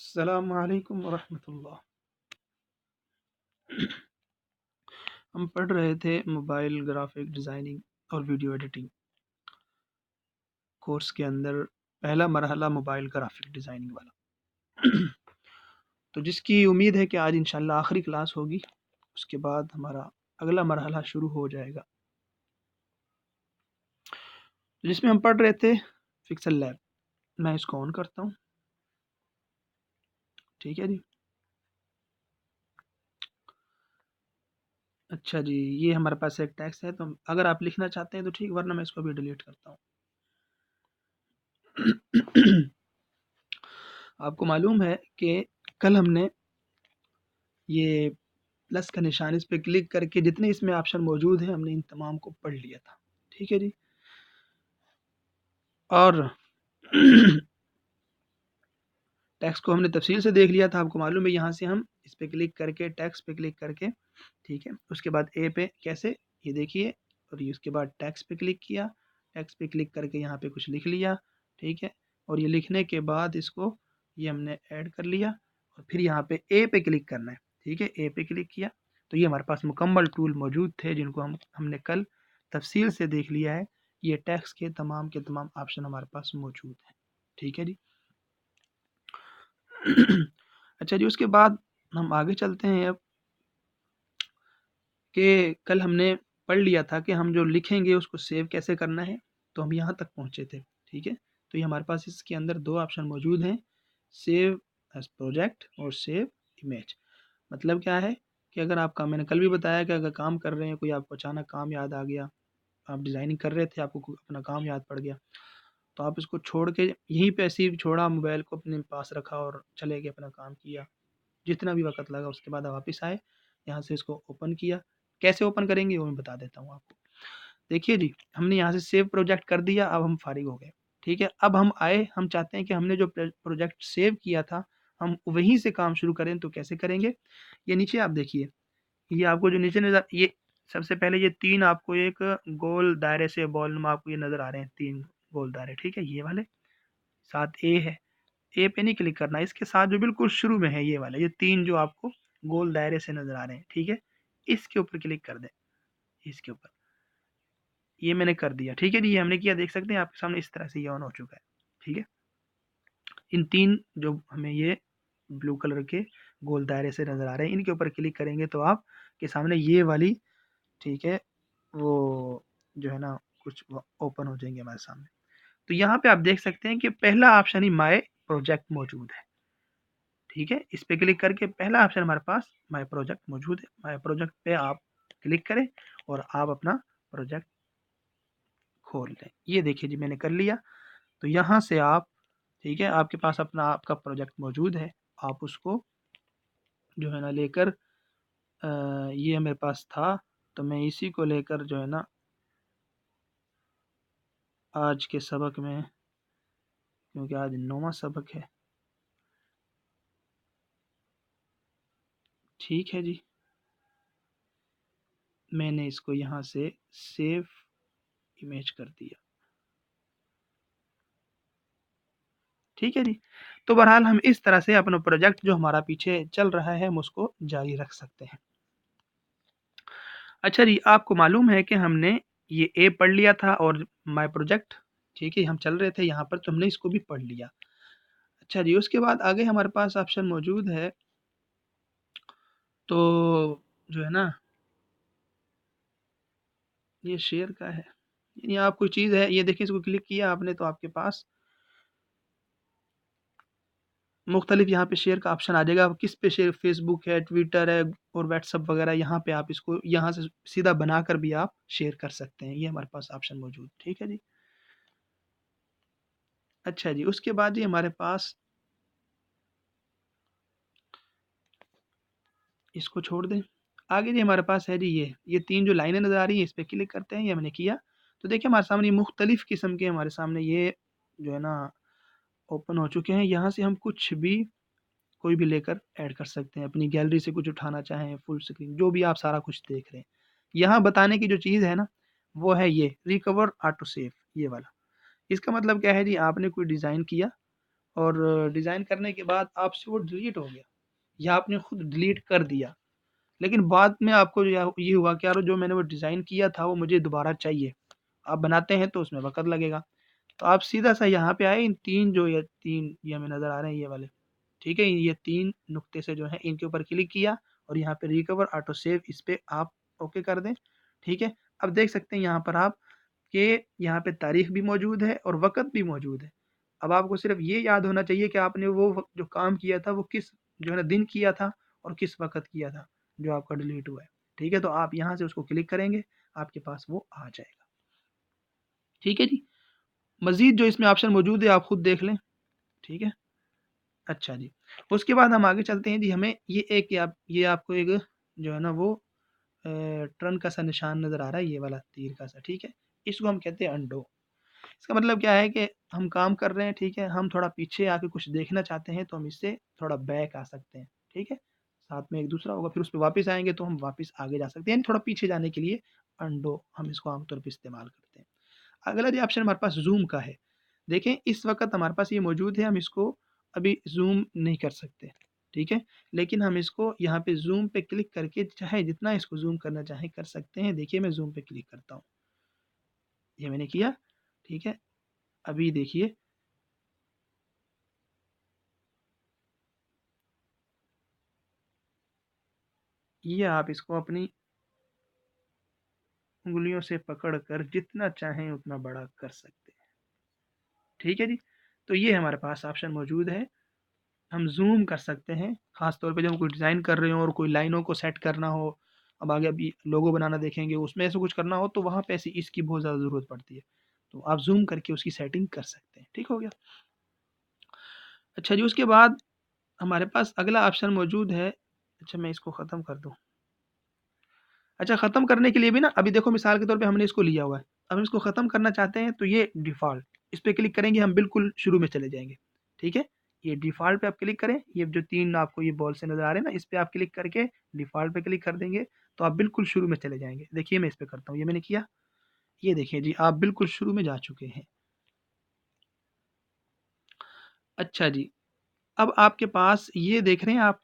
अस्सलाम वालेकुम वरहमतुल्लाह। हम पढ़ रहे थे मोबाइल ग्राफिक डिज़ाइनिंग और वीडियो एडिटिंग कोर्स के अंदर पहला मरहला मोबाइल ग्राफिक डिज़ाइनिंग वाला। तो जिसकी उम्मीद है कि आज इंशाल्लाह आखिरी क्लास होगी, उसके बाद हमारा अगला मरहला शुरू हो जाएगा, तो जिसमें हम पढ़ रहे थे पिक्सल लैब। मैं इसको ऑन करता हूँ, ठीक है जी। अच्छा जी, ये हमारे पास एक टेक्स्ट है, तो अगर आप लिखना चाहते हैं तो ठीक, वरना मैं इसको भी डिलीट करता हूँ। आपको मालूम है कि कल हमने ये प्लस का निशान, इस पे क्लिक करके जितने इसमें ऑप्शन मौजूद हैं, हमने इन तमाम को पढ़ लिया था, ठीक है जी। और टेक्स्ट को हमने तफसील से देख लिया था। आपको मालूम है, यहाँ से हम इस पे क्लिक करके टेक्स्ट पे क्लिक करके, ठीक है, उसके बाद ए पे कैसे, ये देखिए, और ये उसके बाद टेक्स्ट पे क्लिक किया, टेक्स्ट पे क्लिक करके यहाँ पे कुछ लिख लिया, ठीक है, और ये लिखने के बाद इसको ये हमने ऐड कर लिया, और फिर यहाँ पे ए पे क्लिक करना है, ठीक है, ए पे क्लिक किया, तो ये हमारे पास मुकम्मल टूल मौजूद थे जिनको हमने कल तफसील से देख लिया है। ये टेक्स्ट के तमाम ऑप्शन हमारे पास मौजूद हैं, ठीक है जी। अच्छा जी, उसके बाद हम आगे चलते हैं अब, कि कल हमने पढ़ लिया था कि हम जो लिखेंगे उसको सेव कैसे करना है, तो हम यहाँ तक पहुँचे थे, ठीक है। तो ये हमारे पास इसके अंदर 2 ऑप्शन मौजूद हैं, सेव एज़ प्रोजेक्ट और सेव इमेज। मतलब क्या है कि अगर आपका, मैंने कल भी बताया कि अगर काम कर रहे हैं, कोई आपको अचानक काम याद आ गया, आप डिज़ाइनिंग कर रहे थे, आपको अपना काम याद पड़ गया, तो आप इसको छोड़ के यहीं पे ऐसे ही छोड़ा, मोबाइल को अपने पास रखा और चले गए, अपना काम किया, जितना भी वक़्त लगा, उसके बाद आप वापस आए, यहाँ से इसको ओपन किया। कैसे ओपन करेंगे वो मैं बता देता हूँ आपको। देखिए जी, हमने यहाँ से सेव प्रोजेक्ट कर दिया, अब हम फ़ारिग हो गए, ठीक है। अब हम आए, हम चाहते हैं कि हमने जो प्रोजेक्ट सेव किया था, हम वहीं से काम शुरू करें, तो कैसे करेंगे? ये नीचे आप देखिए, ये आपको जो नीचे नज़र, ये सबसे पहले ये 3 आपको एक गोल दायरे से बॉलनुमा आपको ये नज़र आ रहे हैं, 3 गोल दायरे, ठीक है, ये वाले। साथ ए है, ए पे नहीं क्लिक करना है, इसके साथ जो बिल्कुल शुरू में है ये वाले, ये 3 जो आपको गोल दायरे से नज़र आ रहे हैं, ठीक है? इसके ऊपर क्लिक कर दें, इसके ऊपर। ये मैंने कर दिया, ठीक है जी, ये हमने किया, देख सकते हैं आपके सामने इस तरह से ये ऑन हो चुका है, ठीक है? इन 3 जो हमें ये ब्लू कलर के गोल दायरे से नज़र आ रहे हैं, इनके ऊपर क्लिक करेंगे तो आपके सामने ये वाली, ठीक है, वो जो है ना, कुछ वो ओपन हो जाएँगे हमारे सामने। तो यहाँ पे आप देख सकते हैं कि पहला ऑप्शन ही माय प्रोजेक्ट मौजूद है, ठीक है? इस पे क्लिक करके पहला ऑप्शन हमारे पास माय प्रोजेक्ट मौजूद है। माय प्रोजेक्ट पे आप क्लिक करें और आप अपना प्रोजेक्ट खोल लें। ये देखिए जी, मैंने कर लिया। तो यहाँ से आप, ठीक है, आपके पास अपना आपका प्रोजेक्ट मौजूद है। आप उसको जो है ना लेकर, ये मेरे पास था, तो मैं इसी को लेकर जो है ना आज के सबक में, क्योंकि आज 9वां सबक है, ठीक है जी, मैंने इसको यहाँ से सेव इमेज कर दिया। ठीक है जी। तो बहरहाल हम इस तरह से अपना प्रोजेक्ट जो हमारा पीछे चल रहा है, हम उसको जारी रख सकते हैं। अच्छा जी, आपको मालूम है कि हमने ये ए पढ़ लिया था और माय प्रोजेक्ट, ठीक है, हम चल रहे थे यहाँ पर, तो हमने इसको भी पढ़ लिया। अच्छा जी, उसके बाद आगे हमारे पास ऑप्शन मौजूद है, तो जो है ना, ये शेयर का है। यानी आप कोई चीज़ है, ये देखिए, इसको क्लिक किया आपने तो आपके पास मुख्तलिफ यहाँ पे शेयर का ऑप्शन आ जाएगा। आप किस पे शेयर, फ़ेसबुक है, ट्विटर है और व्हाट्सएप वगैरह, यहाँ पे आप इसको यहाँ से सीधा बनाकर भी आप शेयर कर सकते हैं। ये हमारे पास ऑप्शन मौजूद, ठीक है जी। अच्छा जी, उसके बाद जी हमारे पास, इसको छोड़ दें। आगे जी हमारे पास है जी ये 3 जो लाइनें नज़र आ रही हैं, इस पे क्लिक करते हैं, ये हमने किया। तो देखिए हमारे सामने मुख्तलिफ किस्म के हमारे सामने ये जो है ना ओपन हो चुके हैं। यहाँ से हम कुछ भी, कोई भी लेकर ऐड कर सकते हैं। अपनी गैलरी से कुछ उठाना चाहें, फुल स्क्रीन, जो भी आप सारा कुछ देख रहे हैं। यहाँ बताने की जो चीज़ है ना, वो है ये रिकवर ऑटो सेव, ये वाला। इसका मतलब क्या है जी, आपने कोई डिज़ाइन किया और डिज़ाइन करने के बाद आपसे वो डिलीट हो गया या आपने खुद डिलीट कर दिया, लेकिन बाद में आपको ये हुआ कि यार जो मैंने वो डिज़ाइन किया था वो मुझे दोबारा चाहिए। आप बनाते हैं तो उसमें वक़्त लगेगा। तो आप सीधा-सा यहाँ पे आए, इन 3 जो ये 3 ये हमें नज़र आ रहे हैं ये वाले, ठीक है? ये 3 नुक्ते से जो हैं इनके ऊपर क्लिक किया और यहाँ पे रिकवर ऑटो सेव इस पे आप ओके कर दें, ठीक है? अब देख सकते हैं यहाँ पर आप कि यहाँ पे तारीख भी मौजूद है और वक़्त भी मौजूद है। अब आपको सिर्फ़ ये याद होना चाहिए कि आपने वो जो काम किया था वो किस जो है ना दिन किया था और किस वक़्त किया था, जो आपका डिलीट हुआ है। ठीक है? तो आप यहाँ से उसको क्लिक करेंगे, आपके पास वो आ जाएगा। ठीक है जी? मज़ीद जो इसमें ऑप्शन मौजूद है आप खुद देख लें। ठीक है? अच्छा जी। उसके बाद हम आगे चलते हैं जी, हमें ये आपको एक जो है ना वो टर्न का सा निशान नज़र आ रहा है, ये वाला तीर का सा, ठीक है? इसको हम कहते हैं अनडू। इसका मतलब क्या है कि हम काम कर रहे हैं, ठीक है? हम थोड़ा पीछे आके कुछ देखना चाहते हैं तो हम इससे थोड़ा बैक आ सकते हैं, ठीक है? साथ में एक दूसरा होगा, फिर उस पे वापस आएँगे तो हम वापस आगे जा सकते हैं, यानी थोड़ा पीछे जाने के लिए अनडू हम इसको आमतौर पे इस्तेमाल करते हैं। अगला जो ऑप्शन हमारे पास ज़ूम का है। देखें इस वक़्त हमारे पास ये मौजूद है, हम इसको अभी ज़ूम नहीं कर सकते, ठीक है? लेकिन हम इसको यहाँ पे ज़ूम पे क्लिक करके चाहे जितना इसको ज़ूम करना चाहें कर सकते हैं। देखिए मैं ज़ूम पे क्लिक करता हूँ, ये मैंने किया, ठीक है? अभी देखिए ये आप इसको अपनी उँगलियों से पकड़ कर जितना चाहें उतना बड़ा कर सकते हैं, ठीक है जी? तो ये हमारे पास ऑप्शन मौजूद है। हम ज़ूम कर सकते हैं, ख़ास तौर पे जब हम कोई डिज़ाइन कर रहे हों और कोई लाइनों को सेट करना हो, अब आगे अभी लोगो बनाना देखेंगे, उसमें ऐसा कुछ करना हो तो वहाँ पे ऐसी इसकी बहुत ज़्यादा ज़रूरत पड़ती है। तो आप ज़ूम करके उसकी सेटिंग कर सकते हैं, ठीक हो गया? अच्छा जी, उसके बाद हमारे पास अगला ऑप्शन मौजूद है। अच्छा मैं इसको ख़त्म कर दूँ। अच्छा ख़त्म करने के लिए भी ना अभी देखो मिसाल के तौर पे हमने इसको लिया हुआ है। अब हम इसको ख़त्म करना चाहते हैं तो ये डिफ़ॉल्ट इस पे क्लिक करेंगे हम बिल्कुल शुरू में चले जाएँगे। ठीक है? ये डिफ़ॉल्ट पे आप क्लिक करें, ये जो 3 आपको ये बॉल से नज़र आ रहे हैं ना, इस पे आप क्लिक करके डिफ़ॉल्ट पे क्लिक कर देंगे, तो आप बिल्कुल शुरू में चले जाएँगे। देखिए मैं इस पे करता हूँ, ये मैंने किया, ये देखिए जी आप बिल्कुल शुरू में जा चुके हैं। अच्छा जी, अब आपके पास ये देख रहे हैं आप,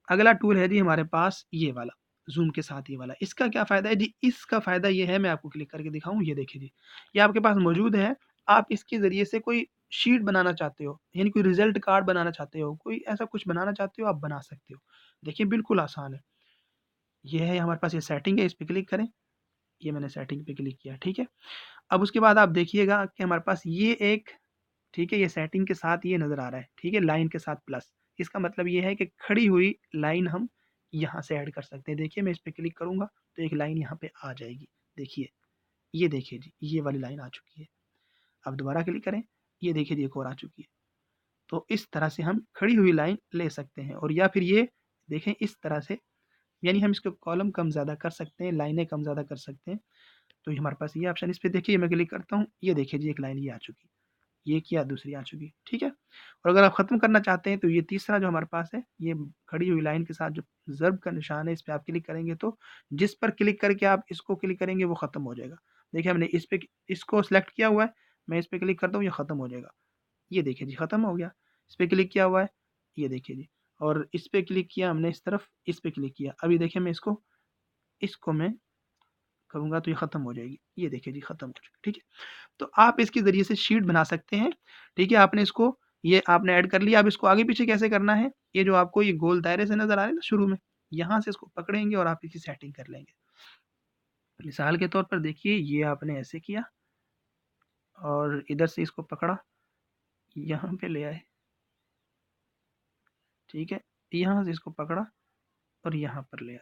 अगला टूल है जी हमारे पास ये वाला, ज़ूम के साथ ये वाला। इसका क्या फ़ायदा है जी? इसका फ़ायदा ये है, मैं आपको क्लिक करके दिखाऊँ, ये देखिए जी। ये आपके पास मौजूद है, आप इसके ज़रिए से कोई शीट बनाना चाहते हो, यानी कोई रिज़ल्ट कार्ड बनाना चाहते हो, कोई ऐसा कुछ बनाना चाहते हो, आप बना सकते हो। देखिए बिल्कुल आसान है। ये है हमारे पास ये सेटिंग है, इस पे क्लिक करें, ये मैंने सेटिंग पे क्लिक किया, ठीक है? अब उसके बाद आप देखिएगा कि हमारे पास ये एक ठीक है, ये सेटिंग के साथ ये नज़र आ रहा है, ठीक है? लाइन के साथ प्लस। इसका मतलब ये है कि खड़ी हुई लाइन हम यहाँ से ऐड कर सकते हैं। देखिए मैं इस पे क्लिक करूँगा तो एक लाइन यहाँ पे आ जाएगी। देखिए, ये देखिए जी, ये वाली लाइन आ चुकी है। अब दोबारा क्लिक करें, ये देखिए जी एक और आ चुकी है। तो इस तरह से हम खड़ी हुई लाइन ले सकते हैं और या फिर ये देखें इस तरह से, यानी हम इसको कॉलम कम-ज़्यादा कर सकते हैं, लाइनें कम-ज़्यादा कर सकते हैं। तो ये हमारे पास ये ऑप्शन, इस पे देखिए मैं क्लिक करता हूँ, ये देखिए जी एक लाइन ये आ चुकी है। ये किया, दूसरी आ चुकी, ठीक है? और अगर आप ख़त्म करना चाहते हैं तो ये तीसरा जो हमारे पास है, ये खड़ी हुई लाइन के साथ जो ज़र्ब का निशान है, इस पे आप क्लिक करेंगे तो जिस पर क्लिक करके आप इसको क्लिक करेंगे वो ख़त्म हो जाएगा। देखिए हमने इस पे इसको सिलेक्ट किया हुआ है, मैं इस पे क्लिक करता हूँ, ये ख़त्म हो जाएगा। ये देखिए जी ख़त्म हो गया। इस पे क्लिक किया हुआ है, ये देखिए जी, और इस पे क्लिक किया हमने इस तरफ, इस पे क्लिक किया। अभी देखिए मैं इसको मैं करूँगा तो ये ख़त्म हो जाएगी। ये देखिए जी ख़त्म हो चुकी, ठीक है? तो आप इसके ज़रिए से शीट बना सकते हैं, ठीक है? आपने इसको ये आपने ऐड कर लिया, अब इसको आगे-पीछे कैसे करना है? ये जो आपको ये गोल दायरे से नज़र आ रहे हैं ना शुरू में, यहाँ से इसको पकड़ेंगे और आप इसकी सेटिंग कर लेंगे। मिसाल के तौर पर देखिए ये आपने ऐसे किया और इधर से इसको पकड़ा, यहाँ पे ले आए, ठीक है? यहाँ से इसको पकड़ा और यहाँ पर ले आए,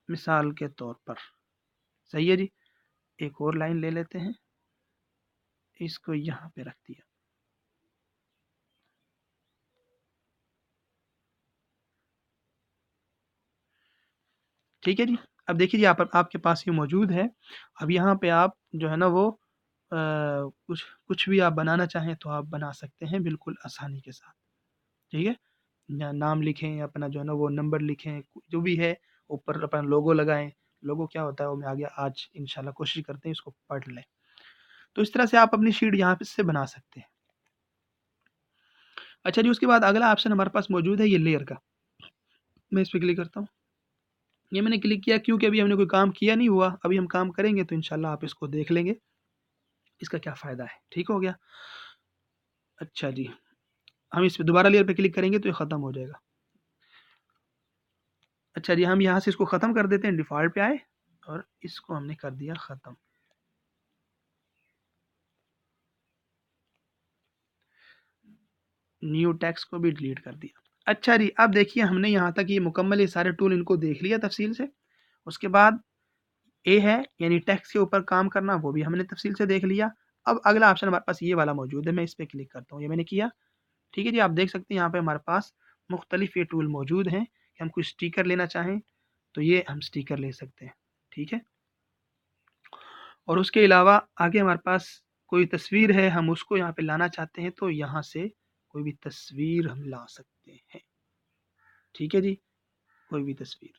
मिसाल के तौर पर। सही है जी? एक और लाइन ले लेते हैं, इसको यहाँ पे रख दिया। ठीक है जी? अब देखिए जी आपके पास ये मौजूद है। अब यहाँ पे आप जो है ना वो कुछ कुछ भी आप बनाना चाहें तो आप बना सकते हैं बिल्कुल आसानी के साथ, ठीक है? या नाम लिखें, अपना जो है ना वो नंबर लिखें, जो भी है, ऊपर अपना लोगो लगाएँ। लोगो क्या होता है वो मैं आगे आज इंशाल्लाह कोशिश करते हैं इसको पढ़ लें। तो इस तरह से आप अपनी शीट यहाँ पे से बना सकते हैं। अच्छा जी, उसके बाद अगला ऑप्शन हमारे पास मौजूद है ये लेयर का। मैं इस पे क्लिक करता हूँ। ये मैंने क्लिक किया क्योंकि अभी हमने कोई काम किया नहीं हुआ, अभी हम काम करेंगे तो इंशाल्लाह आप इसको देख लेंगे, इसका क्या फ़ायदा है। ठीक हो गया? अच्छा जी, हम इस पे दोबारा लेयर पे क्लिक करेंगे तो ये ख़त्म हो जाएगा। अच्छा जी, हम यहाँ से इसको ख़त्म कर देते हैं, डिफ़ॉल्ट पे आए और इसको हमने कर दिया ख़त्म। न्यू टेक्स्ट को भी डिलीट कर दिया। अच्छा जी, अब देखिए हमने यहाँ तक ये मुकम्मल ये सारे टूल इनको देख लिया तफ़सील से। उसके बाद ए है यानी टेक्स्ट के ऊपर काम करना, वो भी हमने तफ़सील से देख लिया। अब अगला ऑप्शन हमारे पास ये वाला मौजूद है, मैं इस पे क्लिक करता हूँ, ये मैंने किया। ठीक है जी, आप देख सकते हैं यहाँ पे हमारे पास मुख्तलिफ ये टूल मौजूद हैं कि हम कोई स्टिकर लेना चाहें तो ये हम स्टिकर ले सकते हैं। ठीक है? और उसके अलावा आगे हमारे पास कोई तस्वीर है, हम उसको यहाँ पे लाना चाहते हैं तो यहाँ से कोई भी तस्वीर हम ला सकते हैं। ठीक है जी, कोई भी तस्वीर।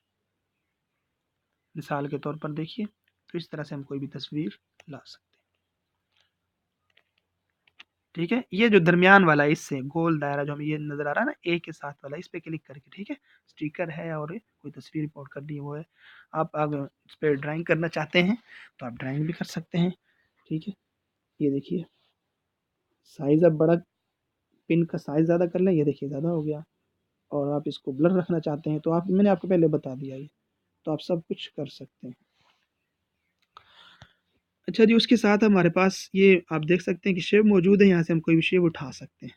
मिसाल के तौर पर देखिए, तो इस तरह से हम कोई भी तस्वीर ला सकते हैं। ठीक है? ये जो दरमियान वाला है इससे गोल दायरा जो हमें ये नज़र आ रहा है ना ए के साथ वाला, इस पे क्लिक करके, ठीक है? स्टिकर है और कोई तस्वीर इंपोर्ट करनी है वो है। आप अगर इस पे ड्राइंग करना चाहते हैं तो आप ड्राइंग भी कर सकते हैं। ठीक है? ये देखिए, साइज़ अब बड़ा, पिन का साइज़ ज़्यादा कर लें, ये देखिए ज़्यादा हो गया। और आप इसको ब्लर रखना चाहते हैं तो आप, मैंने आपको पहले बता दिया ये, तो आप सब कुछ कर सकते हैं। अच्छा जी, उसके साथ हमारे पास ये आप देख सकते हैं कि शेप मौजूद है, यहाँ से हम कोई भी शेप उठा सकते हैं।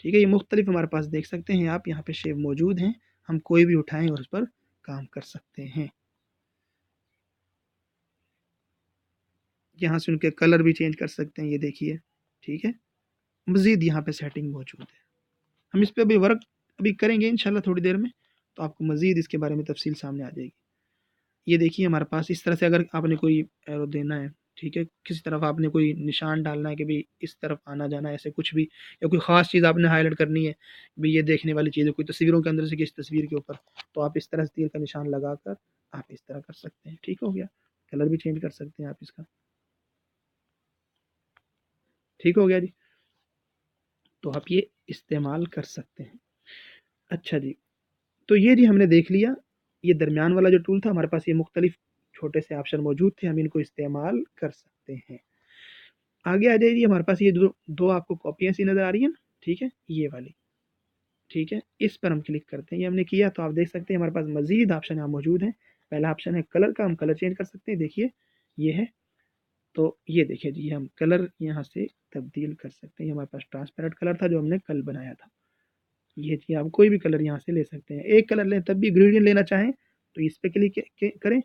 ठीक है? ये मुख्तलिफ हमारे पास देख सकते हैं आप, यहाँ पे शेप मौजूद हैं, हम कोई भी उठाएँ और उस पर काम कर सकते हैं। यहाँ से उनके कलर भी चेंज कर सकते हैं, ये देखिए। ठीक है? मज़ीद यहाँ पे सेटिंग मौजूद है। हम इस पे अभी वर्क अभी करेंगे इंशाल्लाह थोड़ी देर में, तो आपको मज़ीद इसके बारे में तफ़सील सामने आ जाएगी। ये देखिए हमारे पास इस तरह से अगर आपने कोई एरो देना है, ठीक है? किसी तरफ आपने कोई निशान डालना है कि भई इस तरफ आना-जाना है, ऐसे कुछ भी, या कोई ख़ास चीज़ आपने हाइलाइट करनी है, भई ये देखने वाली चीज़ है, कोई तस्वीरों के अंदर से किसी तस्वीर के ऊपर, तो आप इस तरह से तीर का निशान लगाकर आप इस तरह कर सकते हैं। ठीक हो गया? कलर भी चेंज कर सकते हैं आप इसका। ठीक हो गया जी? तो आप ये इस्तेमाल कर सकते हैं। अच्छा जी, तो ये जी हमने देख लिया, ये दरमियान वाला जो टूल था हमारे पास, ये मुख्तलिफ छोटे से ऑप्शन मौजूद थे, हम इनको इस्तेमाल कर सकते हैं। आगे आ जाइए, हमारे पास ये दो दो आपको कॉपियाँ सी नज़र आ रही हैं ना, ठीक है? ये वाली, ठीक है? इस पर हम क्लिक करते हैं, ये हमने किया तो आप देख सकते हैं हमारे पास मज़ीद ऑप्शन यहाँ मौजूद हैं। पहला ऑप्शन है कलर का, हम कलर चेंज कर सकते हैं, देखिए ये है। तो ये देखिए जी, हम कलर यहाँ से तब्दील कर सकते हैं, ये हमारे पास ट्रांसपेरेंट कलर था जो हमने कल बनाया था। ये जी, आप कोई भी कलर यहाँ से ले सकते हैं, एक कलर लें तब भी, ग्रेडिएंट लेना चाहें तो इस पे क्लिक करें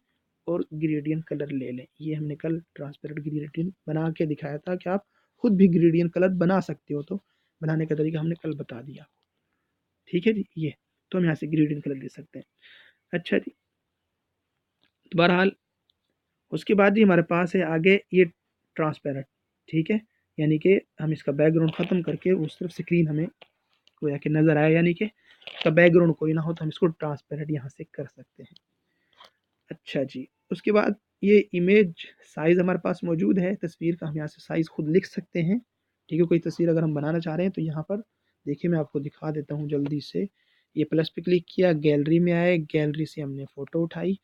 और ग्रेडिएंट कलर ले लें। ये हमने कल ट्रांसपेरेंट ग्रेडिएंट बना के दिखाया था कि आप खुद भी ग्रेडिएंट कलर बना सकते हो, तो बनाने का तरीका हमने कल बता दिया। ठीक है जी, ये तो हम यहाँ से ग्रेडिएंट कलर ले सकते हैं। अच्छा जी, तो बहरहाल उसके बाद जी हमारे पास है आगे ये ट्रांसपेरेंट, ठीक है? यानी कि हम इसका बैकग्राउंड ख़त्म करके उस तरफ स्क्रीन हमें गोया कि नज़र आए, यानी कि उसका बैकग्राउंड कोई ना हो, तो हम इसको ट्रांसपेरेंट यहाँ से कर सकते हैं। अच्छा जी, उसके बाद ये इमेज साइज़ हमारे पास मौजूद है, तस्वीर का हम यहाँ से साइज़ खुद लिख सकते हैं। ठीक है? कोई तस्वीर अगर हम बनाना चाह रहे हैं तो यहाँ पर देखिए, मैं आपको दिखा देता हूँ जल्दी से। ये प्लस पे क्लिक किया, गैलरी में आए, गैलरी से हमने फ़ोटो उठाई,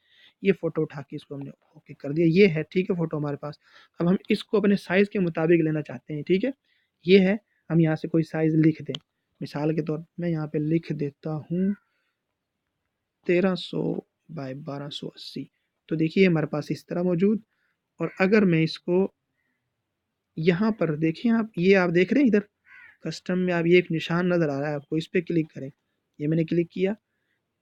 ये फ़ोटो उठा के इसको हमने ओके कर दिया, ये है, ठीक है, फ़ोटो हमारे पास। अब हम इसको अपने साइज़ के मुताबिक लेना चाहते हैं, ठीक है? ये है, हम यहाँ से कोई साइज़ लिख दें। मिसाल के तौर पे मैं यहाँ पे लिख देता हूँ 1300 बाय 1280। तो देखिए हमारे पास इस तरह मौजूद। और अगर मैं इसको यहाँ पर देखें, आप ये आप देख रहे हैं इधर कस्टम में, आप ये एक निशान नज़र आ रहा है आपको, इस पे क्लिक करें। ये मैंने क्लिक किया,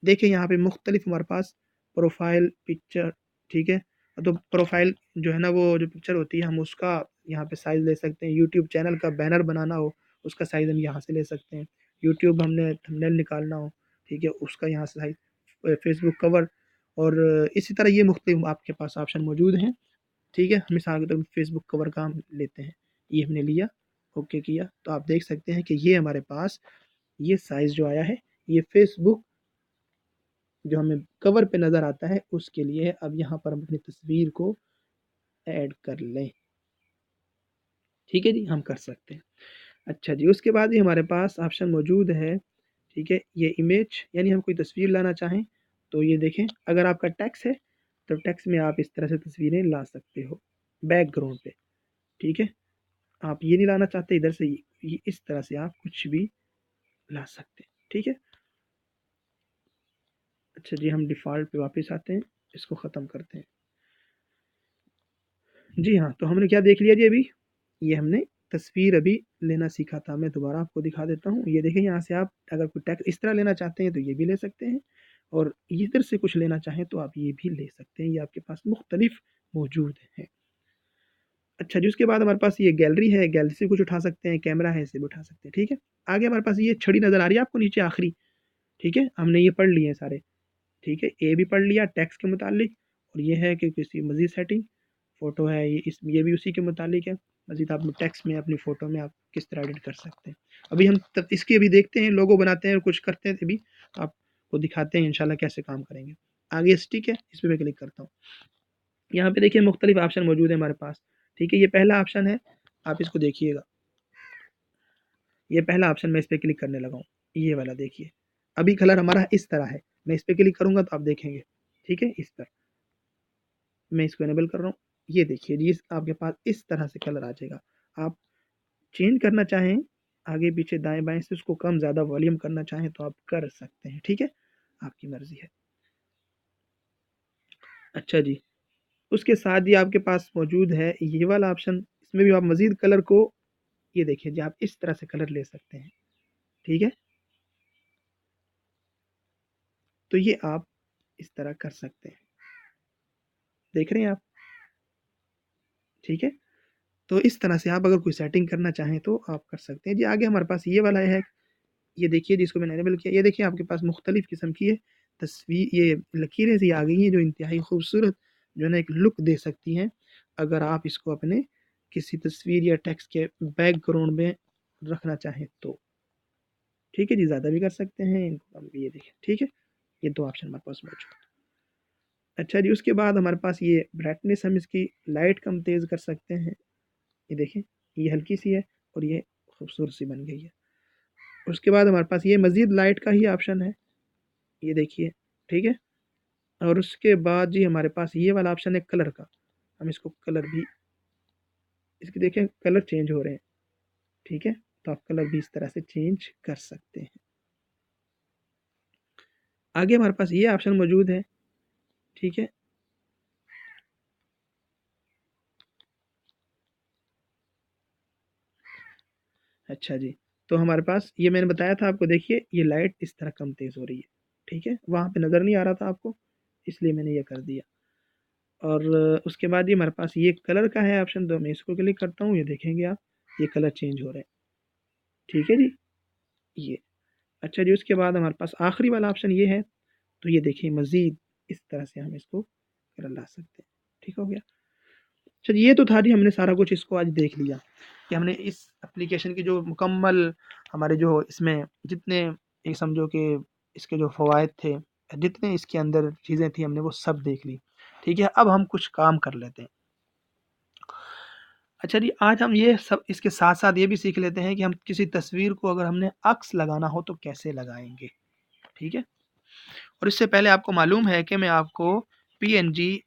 देखिए यहाँ पे मुख्तलिफ हमारे पास प्रोफाइल पिक्चर, ठीक है? तो प्रोफाइल जो है ना, वो जो पिक्चर होती है, हम उसका यहाँ पे साइज़ ले सकते हैं। यूट्यूब चैनल का बैनर बनाना हो, उसका साइज़ हम यहाँ से ले सकते हैं। यूट्यूब हमने थंबनेल निकालना हो, ठीक है? उसका यहाँ से साइज़, फेसबुक कवर, और इसी तरह ये मुख्तलिफ आपके पास ऑप्शन मौजूद हैं। ठीक है? हम मिसाल के तौर पे फेसबुक कवर का हम लेते हैं, ये हमने लिया, ओके किया, तो आप देख सकते हैं कि ये हमारे पास ये साइज़ जो आया है, ये फेसबुक जो हमें कवर पे नज़र आता है उसके लिए है। अब यहाँ पर हम अपनी तस्वीर को ऐड कर लें। ठीक है जी, हम कर सकते हैं। अच्छा जी, उसके बाद ही हमारे पास ऑप्शन मौजूद है, ठीक है, ये इमेज, यानी हम कोई तस्वीर लाना चाहें तो ये देखें, अगर आपका टेक्स्ट है तो टेक्स्ट में आप इस तरह से तस्वीरें ला सकते हो बैकग्राउंड पे, ठीक है। आप ये नहीं लाना चाहते इधर से, ये इस तरह से आप कुछ भी ला सकते हैं, ठीक है। अच्छा जी, हम डिफ़ॉल्ट पे वापस आते हैं, इसको ख़त्म करते हैं। जी हाँ, तो हमने क्या देख लिया जी अभी, ये हमने तस्वीर अभी लेना सीखा था। मैं दोबारा आपको दिखा देता हूँ। ये देखिए, यहाँ से आप अगर कोई टेक्स्ट इस तरह लेना चाहते हैं तो ये भी ले सकते हैं, और इधर से कुछ लेना चाहें तो आप ये भी ले सकते हैं। ये आपके पास मुख्तलिफ मौजूद हैं। अच्छा जी, उसके बाद हमारे पास ये गैलरी है, गैलरी से कुछ उठा सकते हैं, कैमरा है, इससे भी उठा सकते हैं, ठीक है। आगे हमारे पास ये छड़ी नज़र आ रही है आपको नीचे आखिरी, ठीक है, हमने ये पढ़ लिए हैं सारे, ठीक है। ए भी पढ़ लिया टेक्स्ट के मुतालिक, और ये है कि किसी मज़ीद सेटिंग, फ़ोटो है ये भी उसी के मुतालिक है। मज़ीद आप टेक्स्ट में अपनी फ़ोटो में आप किस तरह एडिट कर सकते हैं। अभी हम इसकी अभी देखते हैं, लोगो बनाते हैं और कुछ करते हैं, अभी आपको दिखाते हैं इंशाल्लाह कैसे काम करेंगे। आगे स्टिक है, इस पर मैं क्लिक करता हूँ। यहाँ पे देखिए मुख्तलिफ ऑप्शन मौजूद है हमारे पास, ठीक है। ये पहला ऑप्शन है, आप इसको देखिएगा, ये पहला ऑप्शन मैं इस पर क्लिक करने लगा हूँ, ये वाला देखिए। अभी कलर हमारा इस तरह है, मैं इस पर क्लिक करूँगा तो आप देखेंगे, ठीक है। इस पर मैं इसको इनेबल कर रहा हूँ, ये देखिए जी, आपके पास इस तरह से कलर आ जाएगा। आप चेंज करना चाहें आगे पीछे दाएं बाएं से, उसको कम ज़्यादा वॉल्यूम करना चाहें तो आप कर सकते हैं, ठीक है, आपकी मर्ज़ी है। अच्छा जी, उसके साथ ही आपके पास मौजूद है ये वाला ऑप्शन, इसमें भी आप मज़ीद कलर को, ये देखिए जी, आप इस तरह से कलर ले सकते हैं, ठीक है। तो ये आप इस तरह कर सकते हैं, देख रहे हैं आप, ठीक है। तो इस तरह से आप अगर कोई सेटिंग करना चाहें तो आप कर सकते हैं जी। आगे हमारे पास ये वाला है, ये देखिए जिसको मैंने इनेबल किया, ये देखिए आपके पास मुख्तलिफ किस्म की है तस्वीर, ये लकीरें सी आ गई हैं जो इंतहाई खूबसूरत जो है ना एक लुक दे सकती हैं, अगर आप इसको अपने किसी तस्वीर या टेक्स्ट के बैकग्राउंड में रखना चाहें तो, ठीक है जी। ज़्यादा भी कर सकते हैं इनको, हम ये देखें, ठीक है। ये दो ऑप्शन हमारे पास मौजूद है। अच्छा जी, उसके बाद हमारे पास ये ब्राइटनेस, हम इसकी लाइट कम तेज़ कर सकते हैं, ये देखें, ये हल्की सी है और ये खूबसूरत सी बन गई है। उसके बाद हमारे पास ये मज़ीद लाइट का ही ऑप्शन है, ये देखिए, ठीक है। और उसके बाद जी हमारे पास ये वाला ऑप्शन है कलर का, हम इसको कलर भी, इसके देखें कलर चेंज हो रहे हैं, ठीक है। तो आप कलर भी इस तरह से चेंज कर सकते हैं। आगे हमारे पास ये ऑप्शन मौजूद है, ठीक है। अच्छा जी, तो हमारे पास ये मैंने बताया था आपको, देखिए ये लाइट इस तरह कम तेज़ हो रही है, ठीक है। वहाँ पे नज़र नहीं आ रहा था आपको, इसलिए मैंने ये कर दिया। और उसके बाद ये हमारे पास ये कलर का है ऑप्शन, तो मैं इसको क्लिक करता हूँ, ये देखेंगे आप, ये कलर चेंज हो रहे हैं, ठीक है जी, ये। अच्छा जी, उसके बाद हमारे पास आखिरी वाला ऑप्शन ये है, तो ये देखिए मज़ीद इस तरह से हम इसको कलर ला सकते हैं, ठीक हो गया। अच्छा जी, ये तो था जी, हमने सारा कुछ इसको आज देख लिया कि हमने इस एप्लीकेशन की जो मुकम्मल, हमारे जो इसमें जितने, ये समझो कि इसके जो फ़वाइद थे, जितने इसके अंदर चीज़ें थी, हमने वो सब देख ली, ठीक है। अब हम कुछ काम कर लेते हैं। अच्छा जी, आज हम ये सब इसके साथ-साथ ये भी सीख लेते हैं कि हम किसी तस्वीर को अगर हमने अक्स लगाना हो तो कैसे लगाएँगे, ठीक है। और इससे पहले आपको मालूम है कि मैं आपको पीएनजी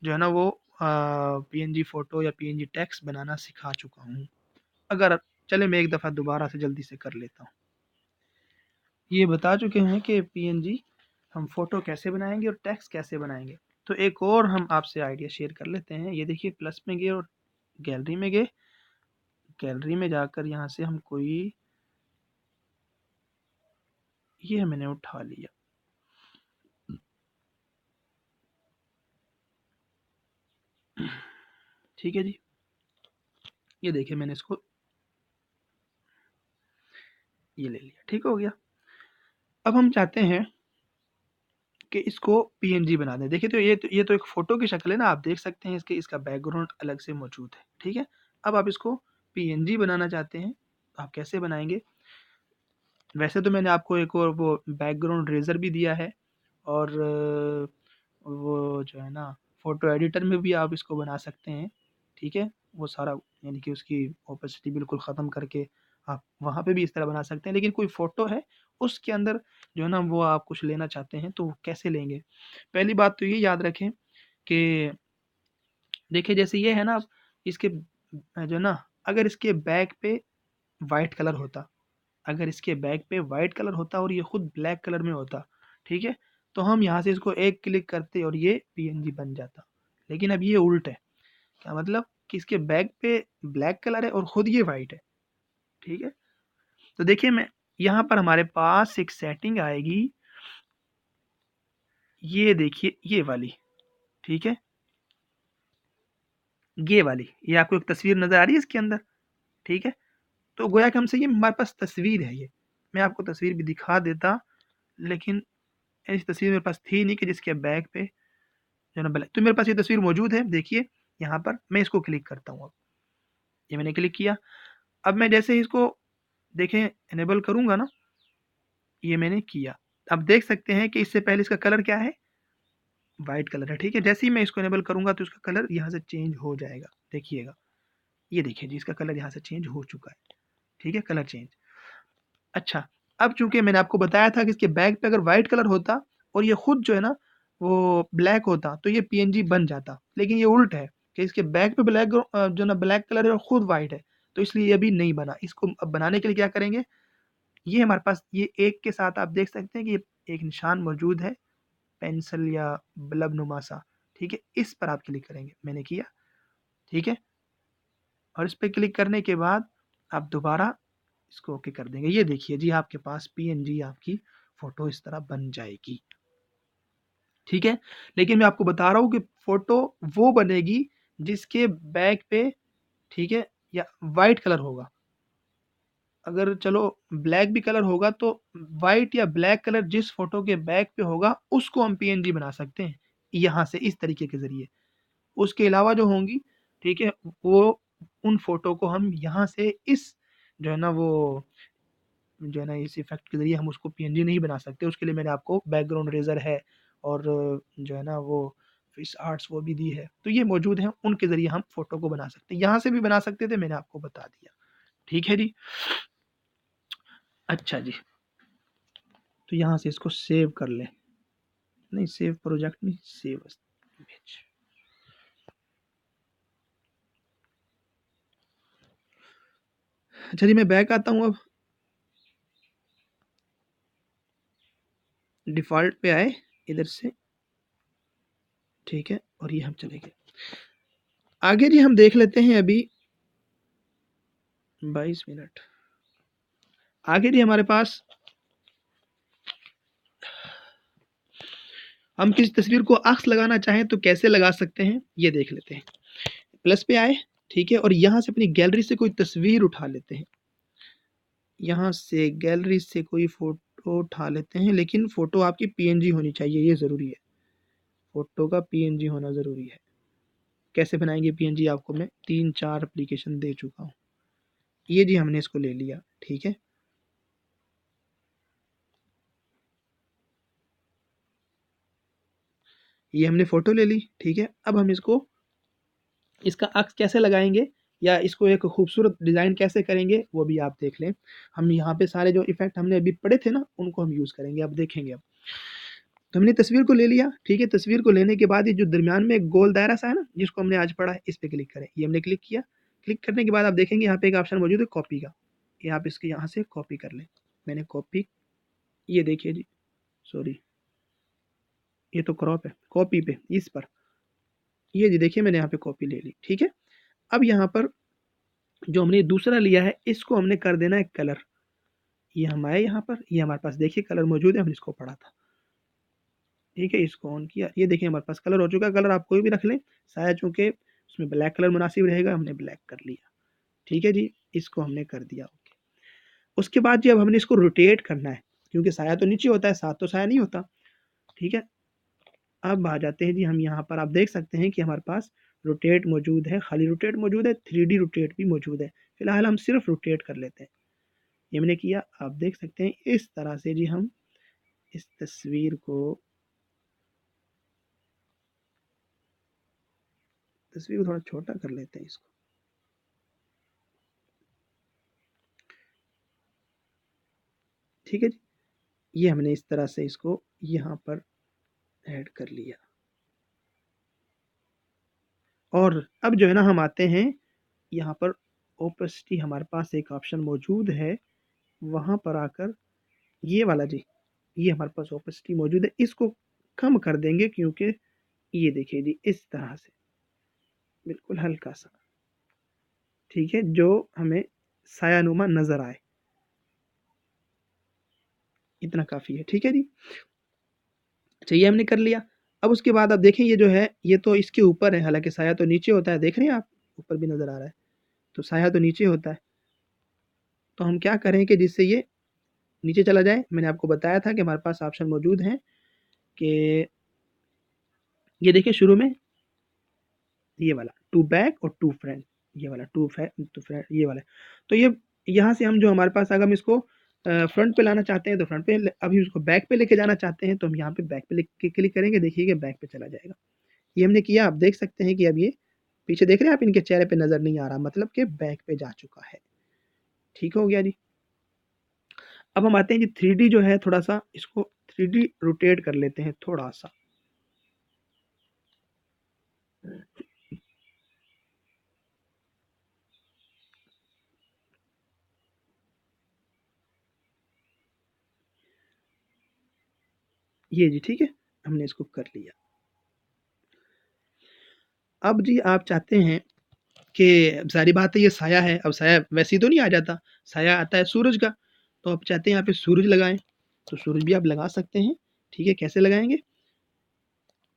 जो है ना वो पीएनजी फ़ोटो या पीएनजी टेक्स्ट बनाना सिखा चुका हूँ। अगर चले मैं एक दफ़ा दोबारा से जल्दी से कर लेता हूँ। ये बता चुके हैं कि पीएनजी हम फ़ोटो कैसे बनाएँगे और टेक्स्ट कैसे बनाएँगे। तो एक और हम आपसे आइडिया शेयर कर लेते हैं। ये देखिए, प्लस में गए और गैलरी में गए। गैलरी में जाकर यहाँ से हम कोई, ये मैंने उठा लिया। ठीक है जी। ये देखिए मैंने इसको ये ले लिया, ठीक हो गया। अब हम चाहते हैं कि इसको पीएनजी बना दें। देखिए, तो ये तो एक फ़ोटो की शक्ल है ना, आप देख सकते हैं इसके, इसका बैकग्राउंड अलग से मौजूद है, ठीक है। अब आप इसको पीएनजी बनाना चाहते हैं, तो आप कैसे बनाएँगे? वैसे तो मैंने आपको एक और वो बैकग्राउंड इरेज़र भी दिया है, और वो जो है ना फ़ोटो एडिटर में भी आप इसको बना सकते हैं, ठीक है, वो सारा यानी कि उसकी ओपेसिटी बिल्कुल ख़त्म करके आप वहाँ पे भी इस तरह बना सकते हैं। लेकिन कोई फ़ोटो है, उसके अंदर जो है ना वो आप कुछ लेना चाहते हैं, तो वो कैसे लेंगे? पहली बात तो ये याद रखें कि देखिए जैसे ये है ना, इसके जो है ना, अगर इसके बैक पे वाइट कलर होता, अगर इसके बैक पे वाइट कलर होता और ये खुद ब्लैक कलर में होता, ठीक है, तो हम यहाँ से इसको एक क्लिक करते और ये पीएनजी बन जाता। लेकिन अब ये उल्ट है। क्या मतलब कि इसके बैक पे ब्लैक कलर है और खुद ये वाइट है, ठीक है। तो देखिए मैं यहाँ पर हमारे पास एक सेटिंग आएगी, ये देखिए ये वाली, ठीक है, ये वाली, ये आपको एक तस्वीर नजर आ रही है इसके अंदर, ठीक है। तो गोया कि हमसे ये हमारे पास तस्वीर है ये, मैं आपको तस्वीर भी दिखा देता, लेकिन ऐसी तस्वीर मेरे पास थी नहीं कि जिसके बैक पे जो है ना ब्लैक, तो मेरे पास ये तस्वीर मौजूद है, देखिए यहाँ पर मैं इसको क्लिक करता हूँ अब, ये मैंने क्लिक किया। अब मैं जैसे ही इसको देखें इनेबल करूँगा ना, ये मैंने किया। अब देख सकते हैं कि इससे पहले इसका कलर क्या है? व्हाइट कलर है, ठीक है। जैसे ही मैं इसको इनेबल करूँगा तो इसका कलर यहाँ से चेंज हो जाएगा, देखिएगा। ये देखिए जी, इसका कलर यहाँ से चेंज हो चुका है, ठीक है, कलर चेंज। अच्छा, अब चूँकि मैंने आपको बताया था कि इसके बैक पे अगर व्हाइट कलर होता और ये खुद जो है ना वो ब्लैक होता, तो ये पीएनजी बन जाता। लेकिन ये उल्ट है कि इसके बैक पे जो है ना ब्लैक कलर है और खुद व्हाइट है, तो इसलिए ये अभी नहीं बना। इसको अब बनाने के लिए क्या करेंगे, ये हमारे पास ये एक के साथ आप देख सकते हैं कि ये एक निशान मौजूद है, पेंसिल या बल्ब नुमा सा, ठीक है? इस पर आप क्लिक करेंगे, मैंने किया, ठीक है? और इस पे क्लिक करने के बाद आप दोबारा इसको ओके कर देंगे। ये देखिए जी, आपके पास पीएनजी आपकी फ़ोटो इस तरह बन जाएगी, ठीक है? लेकिन मैं आपको बता रहा हूँ कि फ़ोटो वो बनेगी जिसके बैक पे, ठीक है, या व्हाइट कलर होगा। अगर चलो ब्लैक भी कलर होगा तो व्हाइट या ब्लैक कलर जिस फ़ोटो के बैक पे होगा उसको हम पीएनजी बना सकते हैं, यहाँ से इस तरीके के ज़रिए। उसके अलावा जो होंगी, ठीक है, वो उन फ़ोटो को हम यहाँ से इस जो है ना वो जो है ना इस इफ़ेक्ट के ज़रिए हम उसको पीएनजी नहीं बना सकते। उसके लिए मैंने आपको बैकग्राउंड इरेज़र है और जो है ना वो फिश आर्ट्स वो भी दी है। तो ये मौजूद हैं, उनके ज़रिए हम फ़ोटो को बना सकते हैं। यहाँ से भी बना सकते थे, मैंने आपको बता दिया। ठीक है जी? अच्छा जी, तो यहाँ से इसको सेव कर लें। नहीं सेव प्रोजेक्ट नहीं, सेव एज़ इमेज। अच्छा जी, मैं बैक आता हूँ अब। डिफ़ॉल्ट पे आए इधर से, ठीक है, और ये हम चले गए। आगे जी हम देख लेते हैं अभी 22 मिनट। आगे जी हमारे पास हम किसी तस्वीर को अक्स लगाना चाहें तो कैसे लगा सकते हैं, ये देख लेते हैं। प्लस पे आए, ठीक है, और यहाँ से अपनी गैलरी से कोई तस्वीर उठा लेते हैं। यहाँ से गैलरी से कोई फ़ोटो उठा लेते हैं, लेकिन फ़ोटो आपकी पीएनजी होनी चाहिए, ये ज़रूरी है। फ़ोटो का पीएनजी होना ज़रूरी है। कैसे बनाएँगे पीएनजी आपको मैं 3-4 एप्लीकेशन दे चुका हूँ। ये जी हमने इसको ले लिया, ठीक है। ये हमने फ़ोटो ले ली, ठीक है। अब हम इसका अक्स कैसे लगाएँगे या इसको एक खूबसूरत डिज़ाइन कैसे करेंगे, वो भी आप देख लें। हम यहाँ पे सारे जो इफ़ेक्ट हमने अभी पढ़े थे ना, उनको हम यूज़ करेंगे, अब देखेंगे अब। तो हमने तस्वीर को ले लिया, ठीक है। तस्वीर को लेने के बाद ये जो दरमियान में एक गोल दायरा सा है ना, जिसको हमने आज पढ़ा है, इस पे क्लिक करें। ये हमने क्लिक किया। क्लिक करने के बाद आप देखेंगे यहाँ पे एक ऑप्शन मौजूद है कॉपी का। ये आप इसके यहाँ से कॉपी कर लें। मैंने कॉपी, ये देखिए जी, सॉरी, ये तो क्रॉप है, कॉपी पे इस पर। ये जी देखिए मैंने यहाँ पे कॉपी ले ली, ठीक है। अब यहाँ पर जो हमने दूसरा लिया है, इसको हमने कर देना है कलर। ये हम आए यहाँ पर, ये हमारे पास देखिए कलर मौजूद है, हमने इसको पढ़ा था। ठीक है, इसको ऑन किया, ये देखिए हमारे पास कलर हो चुका है। कलर आप कोई भी रख लें, शायद चूँकि उसमें ब्लैक कलर मुनासिब रहेगा, हमने ब्लैक कर लिया। ठीक है जी, इसको हमने कर दिया ओके। उसके बाद जी अब हमने इसको रोटेट करना है, क्योंकि साया तो नीचे होता है, साथ तो साया नहीं होता। ठीक है, अब आ जाते हैं जी हम यहाँ पर, आप देख सकते हैं कि हमारे पास रोटेट मौजूद है, खाली रोटेट मौजूद है, 3D रोटेट भी मौजूद है। फिलहाल हम सिर्फ रोटेट कर लेते हैं। ये मैंने किया, आप देख सकते हैं इस तरह से जी हम इस तस्वीर को तस्वीर को थोड़ा छोटा कर लेते हैं इसको। ठीक है जी, ये हमने इस तरह से इसको यहाँ पर ऐड कर लिया। और अब जो है ना हम आते हैं यहाँ पर, ओपेसिटी हमारे पास एक ऑप्शन मौजूद है, वहाँ पर आकर ये वाला जी, ये हमारे पास ओपेसिटी मौजूद है, इसको कम कर देंगे, क्योंकि ये देखिए जी इस तरह से बिल्कुल हल्का सा, ठीक है, जो हमें सायानुमा नजर आए, इतना काफी है। ठीक है जी, अच्छा ये हमने कर लिया। अब उसके बाद आप देखें, ये जो है ये तो इसके ऊपर है, हालांकि साया तो नीचे होता है, देख रहे हैं आप, ऊपर भी नजर आ रहा है, तो साया तो नीचे होता है। तो हम क्या करें कि जिससे ये नीचे चला जाए, मैंने आपको बताया था कि हमारे पास ऑप्शन मौजूद हैं कि ये देखिए शुरू में ये वाला टू बैक और टू फ्रंट, ये वाला टू फ्रंट ये वाला। तो ये यहाँ से हम जो हमारे पास, अगर हम इसको फ्रंट पे लाना चाहते हैं तो फ्रंट पे, अभी उसको बैक पे लेके जाना चाहते हैं तो हम यहाँ पे बैक पे लेके क्लिक करेंगे, देखिए कि बैक पे चला जाएगा। ये हमने किया, आप देख सकते हैं कि अब ये पीछे देख रहे हैं आप, इनके चेहरे पे नजर नहीं आ रहा, मतलब कि बैक पे जा चुका है। ठीक हो गया जी। अब हम आते हैं जी 3D जो है, थोड़ा सा इसको 3D रोटेट कर लेते हैं थोड़ा सा। ये जी ठीक है, हमने इसको कर लिया। अब जी आप चाहते हैं कि, ज़ाहिर बात है ये साया है, अब साया वैसे ही तो नहीं आ जाता, साया आता है सूरज का, तो आप चाहते हैं यहाँ पे सूरज लगाएँ, तो सूरज भी आप लगा सकते हैं। ठीक है, कैसे लगाएँगे?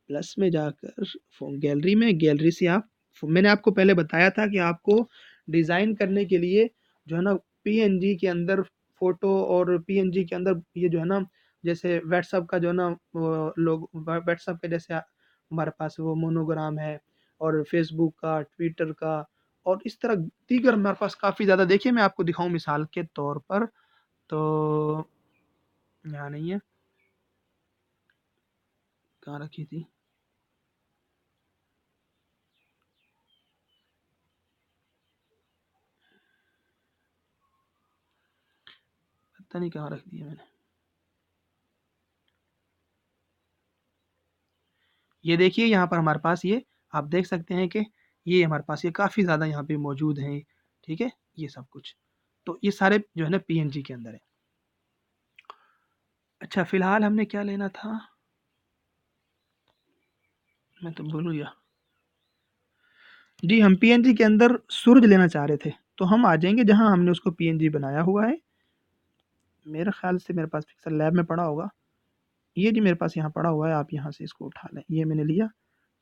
प्लस में जाकर गैलरी में, गैलरी से आप, मैंने आपको पहले बताया था कि आपको डिज़ाइन करने के लिए जो है ना पीएनजी के अंदर फ़ोटो, और पीएनजी के अंदर ये जो है ना, जैसे व्हाट्सएप का जो है ना लोग व्हाट्सएप के जैसे हमारे पास वो मोनोग्राम है, और फेसबुक का, ट्विटर का, और इस तरह दीगर हमारे पास काफ़ी ज़्यादा। देखिए मैं आपको दिखाऊँ मिसाल के तौर पर, तो यहाँ नहीं है, कहाँ रखी थी? पता नहीं कहाँ रख दी है मैंने। ये देखिए यहाँ पर हमारे पास ये, आप देख सकते हैं कि ये हमारे पास ये काफ़ी ज़्यादा यहाँ पे मौजूद हैं, ठीक है? ये सब कुछ। तो ये सारे जो है ना पीएनजी के अंदर है। अच्छा फ़िलहाल हमने क्या लेना था? मैं तो भूल गया। जी, हम पीएनजी के अंदर सूरज लेना चाह रहे थे। तो हम आ जाएँगे जहाँ हमने उसको पीएनजी बनाया हुआ है। मेरे ख़्याल से मेरे पास पिक्सेल लैब में पड़ा होगा। ये जी मेरे पास यहाँ पड़ा हुआ है, आप यहाँ से इसको उठा लें। ये मैंने लिया,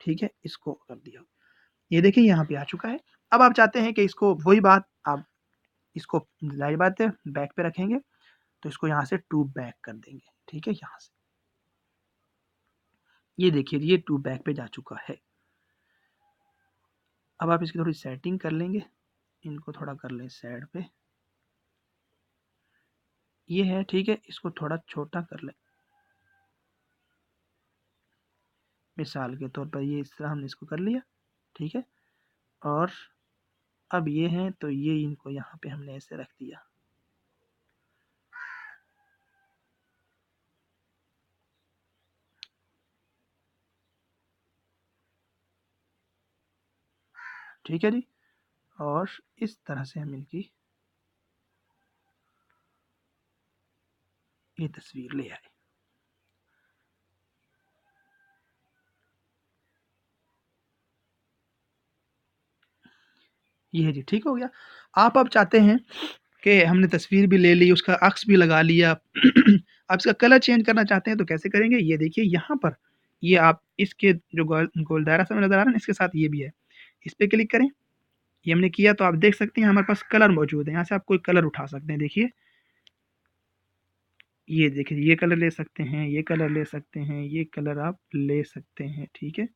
ठीक है? इसको कर दिया। ये देखिए यहाँ पे आ चुका है। अब आप चाहते हैं कि इसको, वही बात, आप इसको ज़ाहिर बात है बैक पे रखेंगे, तो इसको यहाँ से टू बैक कर देंगे, ठीक है? यहाँ से ये देखिए ये टू बैक पे जा चुका है। अब आप इसकी थोड़ी सेटिंग कर लेंगे, इनको थोड़ा कर लें साइड पे, ये है ठीक है, इसको थोड़ा छोटा कर लें, मिसाल के तौर पर ये इस तरह हमने इसको कर लिया, ठीक है? और अब ये हैं तो ये इनको यहाँ पे हमने ऐसे रख दिया। ठीक है जी, और इस तरह से हम इनकी ये तस्वीर ले आए। ये है जी, ठीक हो गया। आप अब चाहते हैं कि हमने तस्वीर भी ले ली, उसका अक्स भी लगा लिया, आप इसका कलर चेंज करना चाहते हैं तो कैसे करेंगे? ये देखिए यहाँ पर, ये आप इसके जो गोल गोल दायरा सा नज़र आ रहा है ना, इसके साथ ये भी है। इस पे क्लिक करें, ये हमने किया तो आप देख सकते हैं हमारे पास कलर मौजूद है। यहाँ से आप कोई कलर उठा सकते हैं, देखिए। ये देखिए ये कलर ले सकते हैं, ये कलर ले सकते हैं, ये कलर आप ले सकते हैं, ठीक है?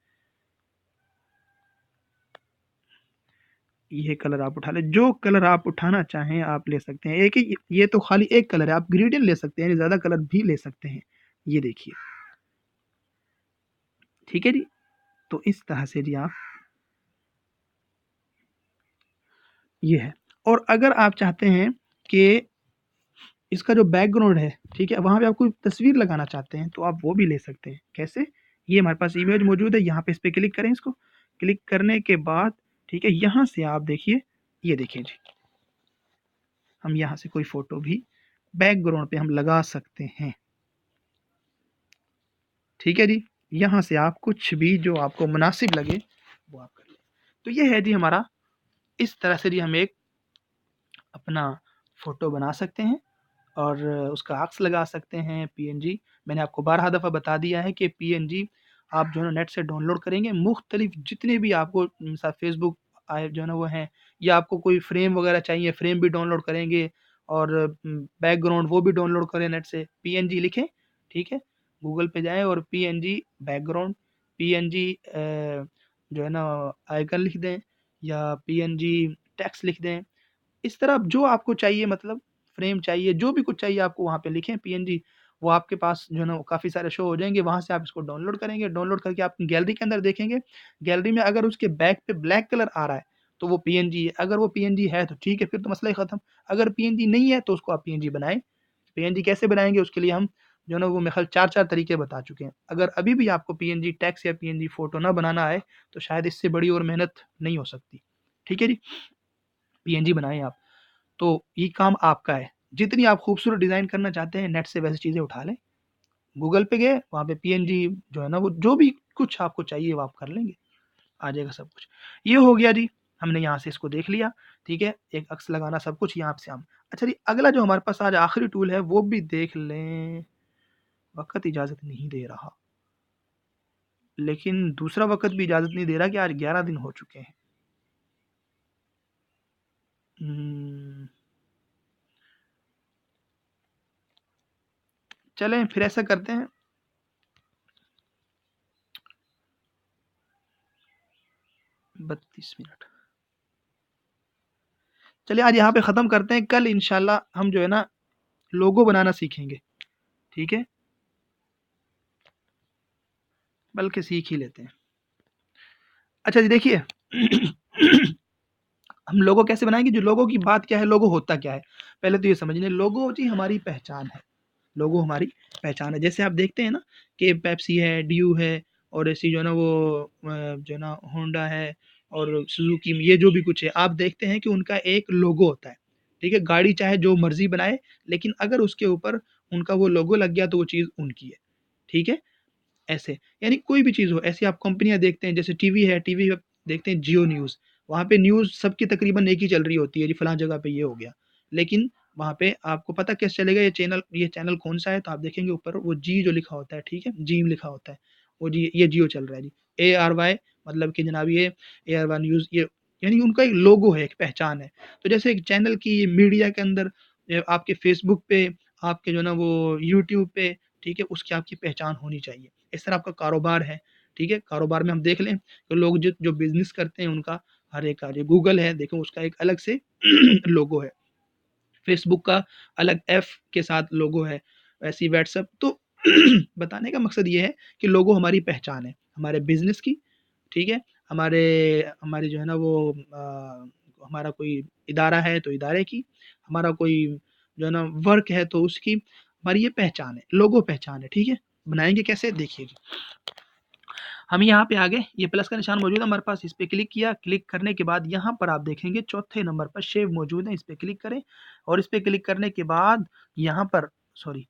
ये कलर आप उठा लें, जो कलर आप उठाना चाहें आप ले सकते हैं। एक ही ये तो खाली एक कलर है, आप ग्रेडिएंट ले सकते हैं, यानी ज़्यादा कलर भी ले सकते हैं। ये देखिए, ठीक है जी? तो इस तरह से जी आप ये है। और अगर आप चाहते हैं कि इसका जो बैकग्राउंड है, ठीक है, वहाँ पे आप कोई तस्वीर लगाना चाहते हैं, तो आप वो भी ले सकते हैं। कैसे? ये हमारे पास इमेज मौजूद है, यहाँ पे इस पे क्लिक करें इसको। क्लिक करने के बाद, ठीक है, यहाँ से आप देखिए, ये देखिए जी, हम यहाँ से कोई फ़ोटो भी बैकग्राउंड पे हम लगा सकते हैं। ठीक है जी? यहाँ से आप कुछ भी जो आपको मुनासिब लगे, वो आप कर लें। तो ये है जी हमारा, इस तरह से जी हम एक अपना फ़ोटो बना सकते हैं और उसका अक्स लगा सकते हैं, पीएनजी। मैंने आपको 12 दफ़ा बता दिया है कि पीएनजी आप जो है ना नेट से डाउनलोड करेंगे, मुख्तलिफ जितने भी आपको फेसबुक आए जो है ना वो हैं, या आपको कोई फ्रेम वगैरह चाहिए, फ्रेम भी डाउनलोड करेंगे और बैकग्राउंड वो भी डाउनलोड करें नेट से। पीएनजी लिखें, ठीक है? गूगल पे जाएँ और पीएनजी बैकग्राउंड, पीएनजी जो है ना आइकन लिख दें या पीएनजी टेक्स्ट लिख दें। इस तरह जो आपको चाहिए, मतलब फ्रेम चाहिए, जो भी कुछ चाहिए आपको वहाँ पे लिखें पीएनजी, वो आपके पास जो है ना वो काफ़ी सारे शो हो जाएँगे, वहाँ से आप इसको डाउनलोड करेंगे, डाउनलोड करके आप गैलरी के अंदर देखेंगे, गैलरी में अगर उसके बैक पे ब्लैक कलर आ रहा है, तो वो पीएनजी है, अगर वो पीएनजी है तो ठीक है, फिर तो मसला ही खत्म, अगर पीएनजी नहीं है तो उसको आप पीएनजी बनाएँ। पीएनजी कैसे बनाएँगे उसके लिए हम जो है ना वो मेरे ख़्याल 4-4 तरीके बता चुके हैं। अगर अभी भी आपको पीएनजी टेक्स्ट या पीएनजी फ़ोटो ना बनाना आए, तो शायद इससे बड़ी और मेहनत नहीं हो सकती। ठीक है जी? पीएनजी बनाएँ आप। तो ये काम आपका है। जितनी आप खूबसूरत डिज़ाइन करना चाहते हैं, नेट से वैसी चीज़ें उठा लें। गूगल पे गए, वहाँ पे पीएनजी जो है ना, वो जो भी कुछ आपको चाहिए, वो आप कर लेंगे, आ जाएगा सब कुछ। ये हो गया जी, हमने यहाँ से इसको देख लिया, ठीक है? एक अक्स लगाना सब कुछ यहाँ से हम। अच्छा जी, अगला जो हमारे पास आज आखिरी टूल है, वो भी देख लें। वक़्त इजाज़त नहीं दे रहा, लेकिन दूसरा वक़्त भी इजाज़त नहीं दे रहा कि आज 11 दिन हो चुके हैं। चलें फिर ऐसा करते हैं, 32 मिनट। चलिए आज यहाँ पे ख़त्म करते हैं, कल इंशाल्लाह हम जो है ना लोगो बनाना सीखेंगे, ठीक है? बल्कि सीख ही लेते हैं। अच्छा जी देखिए हम लोगो कैसे बनाएँगे? जो लोगो की बात क्या है, लोगो होता क्या है? पहले तो ये समझ लें, लोगो जी हमारी पहचान है। लोगो हमारी पहचान है। जैसे आप देखते हैं ना कि पेप्सी है, ड्यू है और ऐसी जो है ना वो जो है ना होंडा है और सुज़ुकी, ये जो भी कुछ है, आप देखते हैं कि उनका एक लोगो होता है, ठीक है? गाड़ी चाहे जो मर्ज़ी बनाए, लेकिन अगर उसके ऊपर उनका वो लोगो लग गया तो वो चीज़ उनकी है, ठीक है? ऐसे, यानी कोई भी चीज़ हो, ऐसी आप कंपनियाँ देखते हैं, जैसे टीवी है, टीवी आप देखते हैं जियो न्यूज़, वहाँ पे न्यूज़ सबकी तकरीबन एक ही चल रही होती है, जी फलाँ जगह पे ये हो गया। लेकिन वहाँ पे आपको पता कैसे चलेगा ये चैनल कौन-सा है? तो आप देखेंगे ऊपर वो जी जो लिखा होता है, ठीक है? जिम लिखा होता है, वो जी ये जियो चल रहा है जी। ARY मतलब कि जनाब ये ARY न्यूज़, ये यानी उनका एक लोगो है, एक पहचान है। तो जैसे एक चैनल की मीडिया के अंदर आपके फ़ेसबुक पे, आपके जो है ना वो यूट्यूब पे, ठीक है? उसकी आपकी पहचान होनी चाहिए। इस तरह आपका कारोबार है, ठीक है? कारोबार में हम देख लें तो लोग जो बिज़नेस करते हैं उनका हर एक कार्य, गूगल है देखो उसका एक अलग से लोगो है, फेसबुक का अलग एफ के साथ लोगो है, वैसे ही व्हाट्सएप। तो बताने का मकसद ये है कि लोगो हमारी पहचान है, हमारे बिज़नेस की, ठीक है? हमारे हमारी जो है ना वो हमारा कोई इदारा है तो इदारे की, हमारा कोई जो है ना वर्क है तो उसकी, हमारी ये पहचान है, लोगो पहचान है, ठीक है? बनाएँगे कैसे? देखिए जी। हम यहाँ पे आ गए, ये प्लस का निशान मौजूद है हमारे पास, इस पे क्लिक किया, क्लिक करने के बाद यहाँ पर आप देखेंगे चौथे नंबर पर शेव मौजूद है, इस पे क्लिक करें और इस पे क्लिक करने के बाद यहाँ पर सॉरी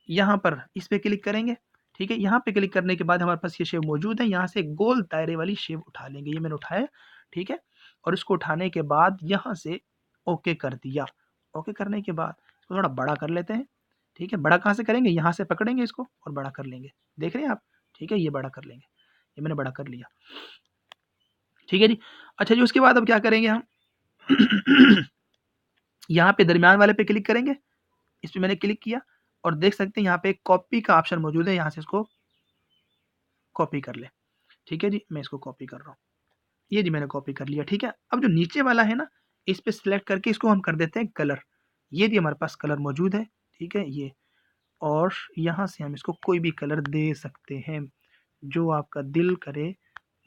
यहाँ पर इस पे क्लिक करेंगे, ठीक है? यहाँ पे क्लिक करने के बाद हमारे पास ये शेव मौजूद है, यहाँ से गोल दायरे वाली शेव उठा लेंगे, ये मैंने उठाया, ठीक है? और इसको उठाने के बाद यहाँ से ओके कर दिया, ओके करने के बाद इसको थोड़ा बड़ा कर लेते हैं, ठीक है? बड़ा कहाँ से करेंगे? यहाँ से पकड़ेंगे इसको और बड़ा कर लेंगे, देख रहे हैं आप? ठीक है? ये बड़ा कर लेंगे, ये मैंने बड़ा कर लिया, ठीक है जी? अच्छा जी, उसके बाद अब क्या करेंगे हम? यहाँ पे दरमियान वाले पे क्लिक करेंगे, इस पे मैंने क्लिक किया और देख सकते हैं यहाँ पे एक कॉपी का ऑप्शन मौजूद है, यहाँ से इसको कॉपी कर लें, ठीक है जी? मैं इसको कॉपी कर रहा हूँ। ये जी मैंने कॉपी कर लिया, ठीक है? अब जो नीचे वाला है ना, इस पे सिलेक्ट करके इसको हम कर देते हैं कलर। ये जी हमारे पास कलर मौजूद है, ठीक है? ये, और यहाँ से हम इसको कोई भी कलर दे सकते हैं, जो आपका दिल करे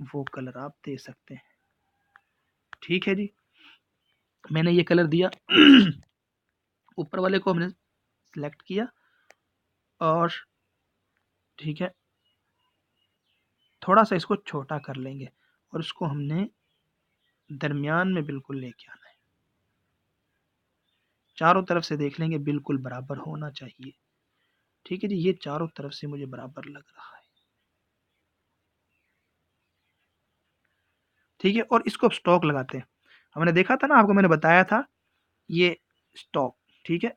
वो कलर आप दे सकते हैं, ठीक है जी? मैंने ये कलर दिया ऊपर वाले को हमने सिलेक्ट किया और ठीक है, थोड़ा सा इसको छोटा कर लेंगे और इसको हमने दरमियान में बिल्कुल लेके आना है। चारों तरफ से देख लेंगे, बिल्कुल बराबर होना चाहिए। ठीक है जी, ये चारों तरफ से मुझे बराबर लग रहा है। ठीक है, और इसको अब स्टॉक लगाते हैं। हमने देखा था ना, आपको मैंने बताया था ये स्टॉक। ठीक है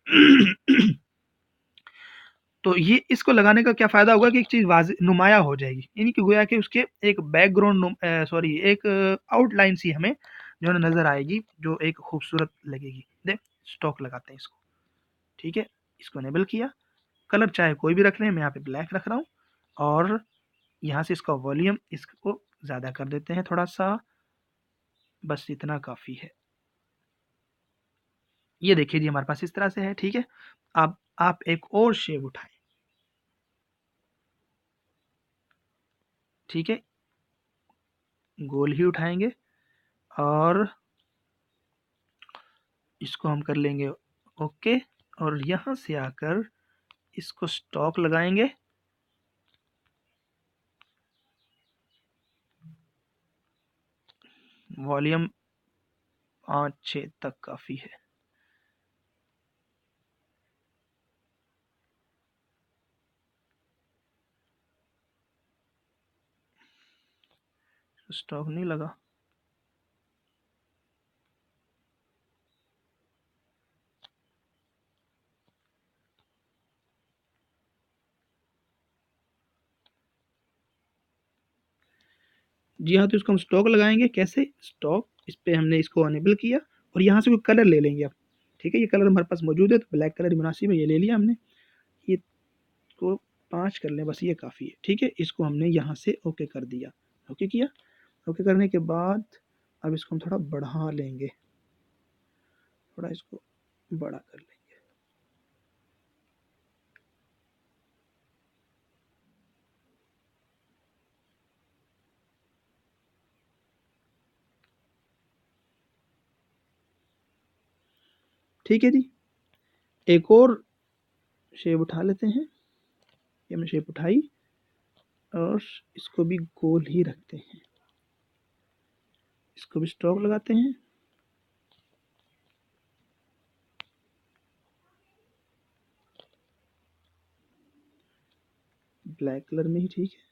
तो ये इसको लगाने का क्या फ़ायदा होगा कि एक चीज़ वाज़ नुमाया हो जाएगी, यानी कि गोया कि उसके एक बैकग्राउंड सॉरी एक आउटलाइन सी हमें जो है ना नज़र आएगी, जो एक खूबसूरत लगेगी। देख, स्टॉक लगाते हैं इसको। ठीक है, इसको इनेबल किया। कलर चाहे कोई भी रख लें, मैं यहाँ पे ब्लैक रख रहा हूँ और यहाँ से इसका वॉल्यूम इसको ज़्यादा कर देते हैं थोड़ा-सा, बस इतना काफ़ी है। ये देखिए जी, हमारे पास इस तरह से है। ठीक है, अब आप एक और शेप उठाएँ। ठीक है, गोल ही उठाएँगे और इसको हम कर लेंगे ओके, और यहाँ से आकर इसको स्टॉक लगाएँगे। वॉल्यूम 5-6 तक काफ़ी है। स्टॉक नहीं लगा। जी हाँ, तो इसको हम स्टॉक लगाएँगे। कैसे? स्टॉक, इस पे हमने इसको इनेबल किया और यहाँ से कोई कलर ले लेंगे अब। ठीक है, ये कलर हमारे पास मौजूद है, तो ब्लैक कलर ही मुनासिब है, ये ले लिया हमने। ये को 5 कर लें, बस ये काफ़ी है। ठीक है, इसको हमने यहाँ से ओके कर दिया। ओके किया। ओके करने के बाद अब इसको हम थोड़ा बढ़ा लेंगे, थोड़ा इसको बड़ा कर लेंगे। ठीक है जी, एक और शेप उठा लेते हैं। ये हमने शेप उठाई और इसको भी गोल ही रखते हैं। इसको भी स्टॉक लगाते हैं। ब्लैक कलर में ही ठीक है।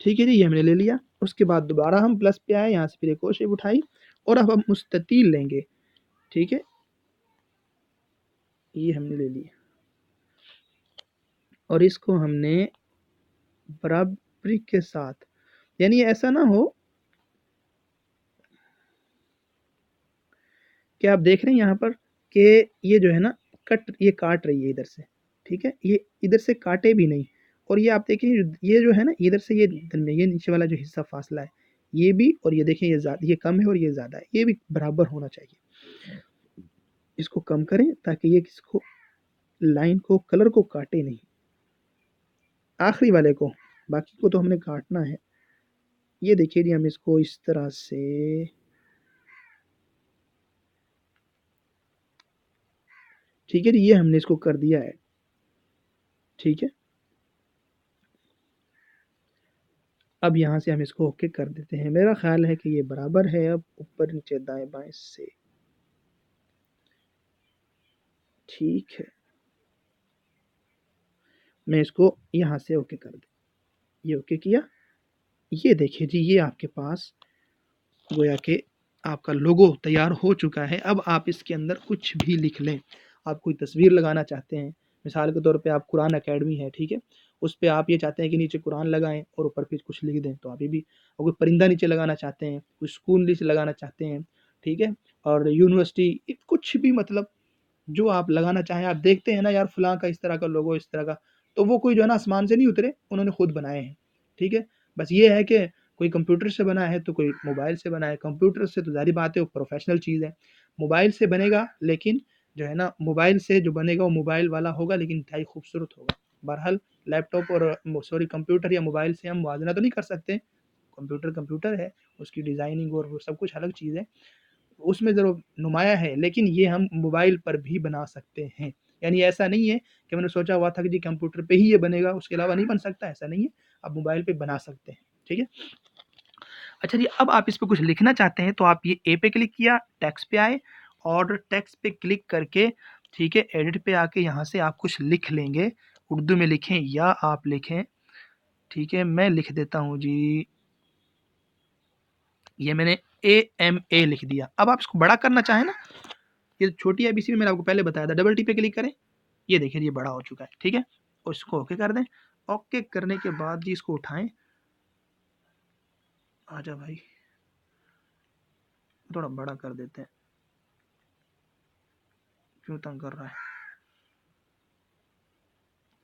ठीक है जी, ये हमने ले लिया। उसके बाद दोबारा हम प्लस पे आए, यहाँ से फिर एक और शेप उठाई और अब हम मुस्ततील लेंगे। ठीक है, ये हमने ले लिया और इसको हमने बराबरी के साथ, यानी ऐसा ना हो कि आप देख रहे हैं यहाँ पर कि ये जो है ना ये काट रही है इधर से। ठीक है, ये इधर से काटे भी नहीं और ये आप देखें ये जो है ना इधर से ये नीचे वाला जो हिस्सा फासला है, ये भी, और ये देखें ये कम है और ये ज़्यादा है, ये भी बराबर होना चाहिए। इसको कम करें ताकि ये किसको लाइन को कलर को काटे नहीं, आखिरी वाले को, बाकी को तो हमने काटना है। ये देखिए जी, हम इसको इस तरह से ठीक है जी, ये हमने इसको कर दिया है। ठीक है, अब यहाँ से हम इसको ओके कर देते हैं। मेरा ख्याल है कि ये बराबर है। अब ऊपर नीचे दाएं बाएं से ठीक है, मैं इसको यहाँ से ओके कर दूँ। ये ओके किया। ये देखिए जी, ये आपके पास गोया के आपका लोगो तैयार हो चुका है। अब आप इसके अंदर कुछ भी लिख लें। आप कोई तस्वीर लगाना चाहते हैं, मिसाल के तौर पे आप कुरान अकेडमी है, ठीक है? उस पे आप ये चाहते हैं कि नीचे कुरान लगाएँ और ऊपर फिर कुछ लिख दें, तो आप ये भी, और कोई परिंदा नीचे लगाना चाहते हैं, कोई स्कूल नीचे लगाना चाहते हैं, ठीक है? और यूनिवर्सिटी, कुछ भी, मतलब जो आप लगाना चाहें। आप देखते हैं ना यार, फलाँ का इस तरह का इस तरह का, तो वो कोई जो है ना आसमान से नहीं उतरे, उन्होंने खुद बनाए हैं। ठीक है? बस ये है कि कोई कंप्यूटर से बना है तो कोई मोबाइल से बना है। कंप्यूटर से तो ज़ाहिर बात है वो प्रोफेशनल चीज़ है, मोबाइल से बनेगा लेकिन जो है ना मोबाइल से जो बनेगा वो मोबाइल वाला होगा लेकिन इंतहाई खूबसूरत होगा। बहरहाल लैपटॉप और सॉरी कंप्यूटर या मोबाइल से हम मुआवजा तो नहीं कर सकते, कंप्यूटर कंप्यूटर है, उसकी डिज़ाइनिंग और वो सब कुछ अलग चीज़ है, उसमें ज़रूर नुमाया है, लेकिन ये हम मोबाइल पर भी बना सकते हैं। यानी ऐसा नहीं है कि मैंने सोचा हुआ था कि जी कंप्यूटर पे ही ये बनेगा, उसके अलावा नहीं बन सकता, ऐसा नहीं है, आप मोबाइल पे बना सकते हैं, ठीक है। अच्छा जी, अब आप इस पे कुछ लिखना चाहते हैं तो आप ये ए पे क्लिक किया, टेक्स्ट पे आए और टेक्स्ट पे क्लिक करके ठीक है, एडिट पे आके यहाँ से आप कुछ लिख लेंगे, उर्दू में लिखें या आप लिखें, ठीक है। मैं लिख देता हूँ जी, ये मैंने AMA लिख दिया। अब आप इसको बड़ा करना चाहें ना, ये छोटी एबीसी में मैंने आपको पहले बताया था, डबल टी पे क्लिक करें, ये देखिए ये बड़ा हो चुका है, ठीक है। और इसको ओके कर दें, ओके करने के बाद जी इसको उठाएं, आजा भाई, थोड़ा बड़ा कर देते हैं, क्यों तंग कर रहा है।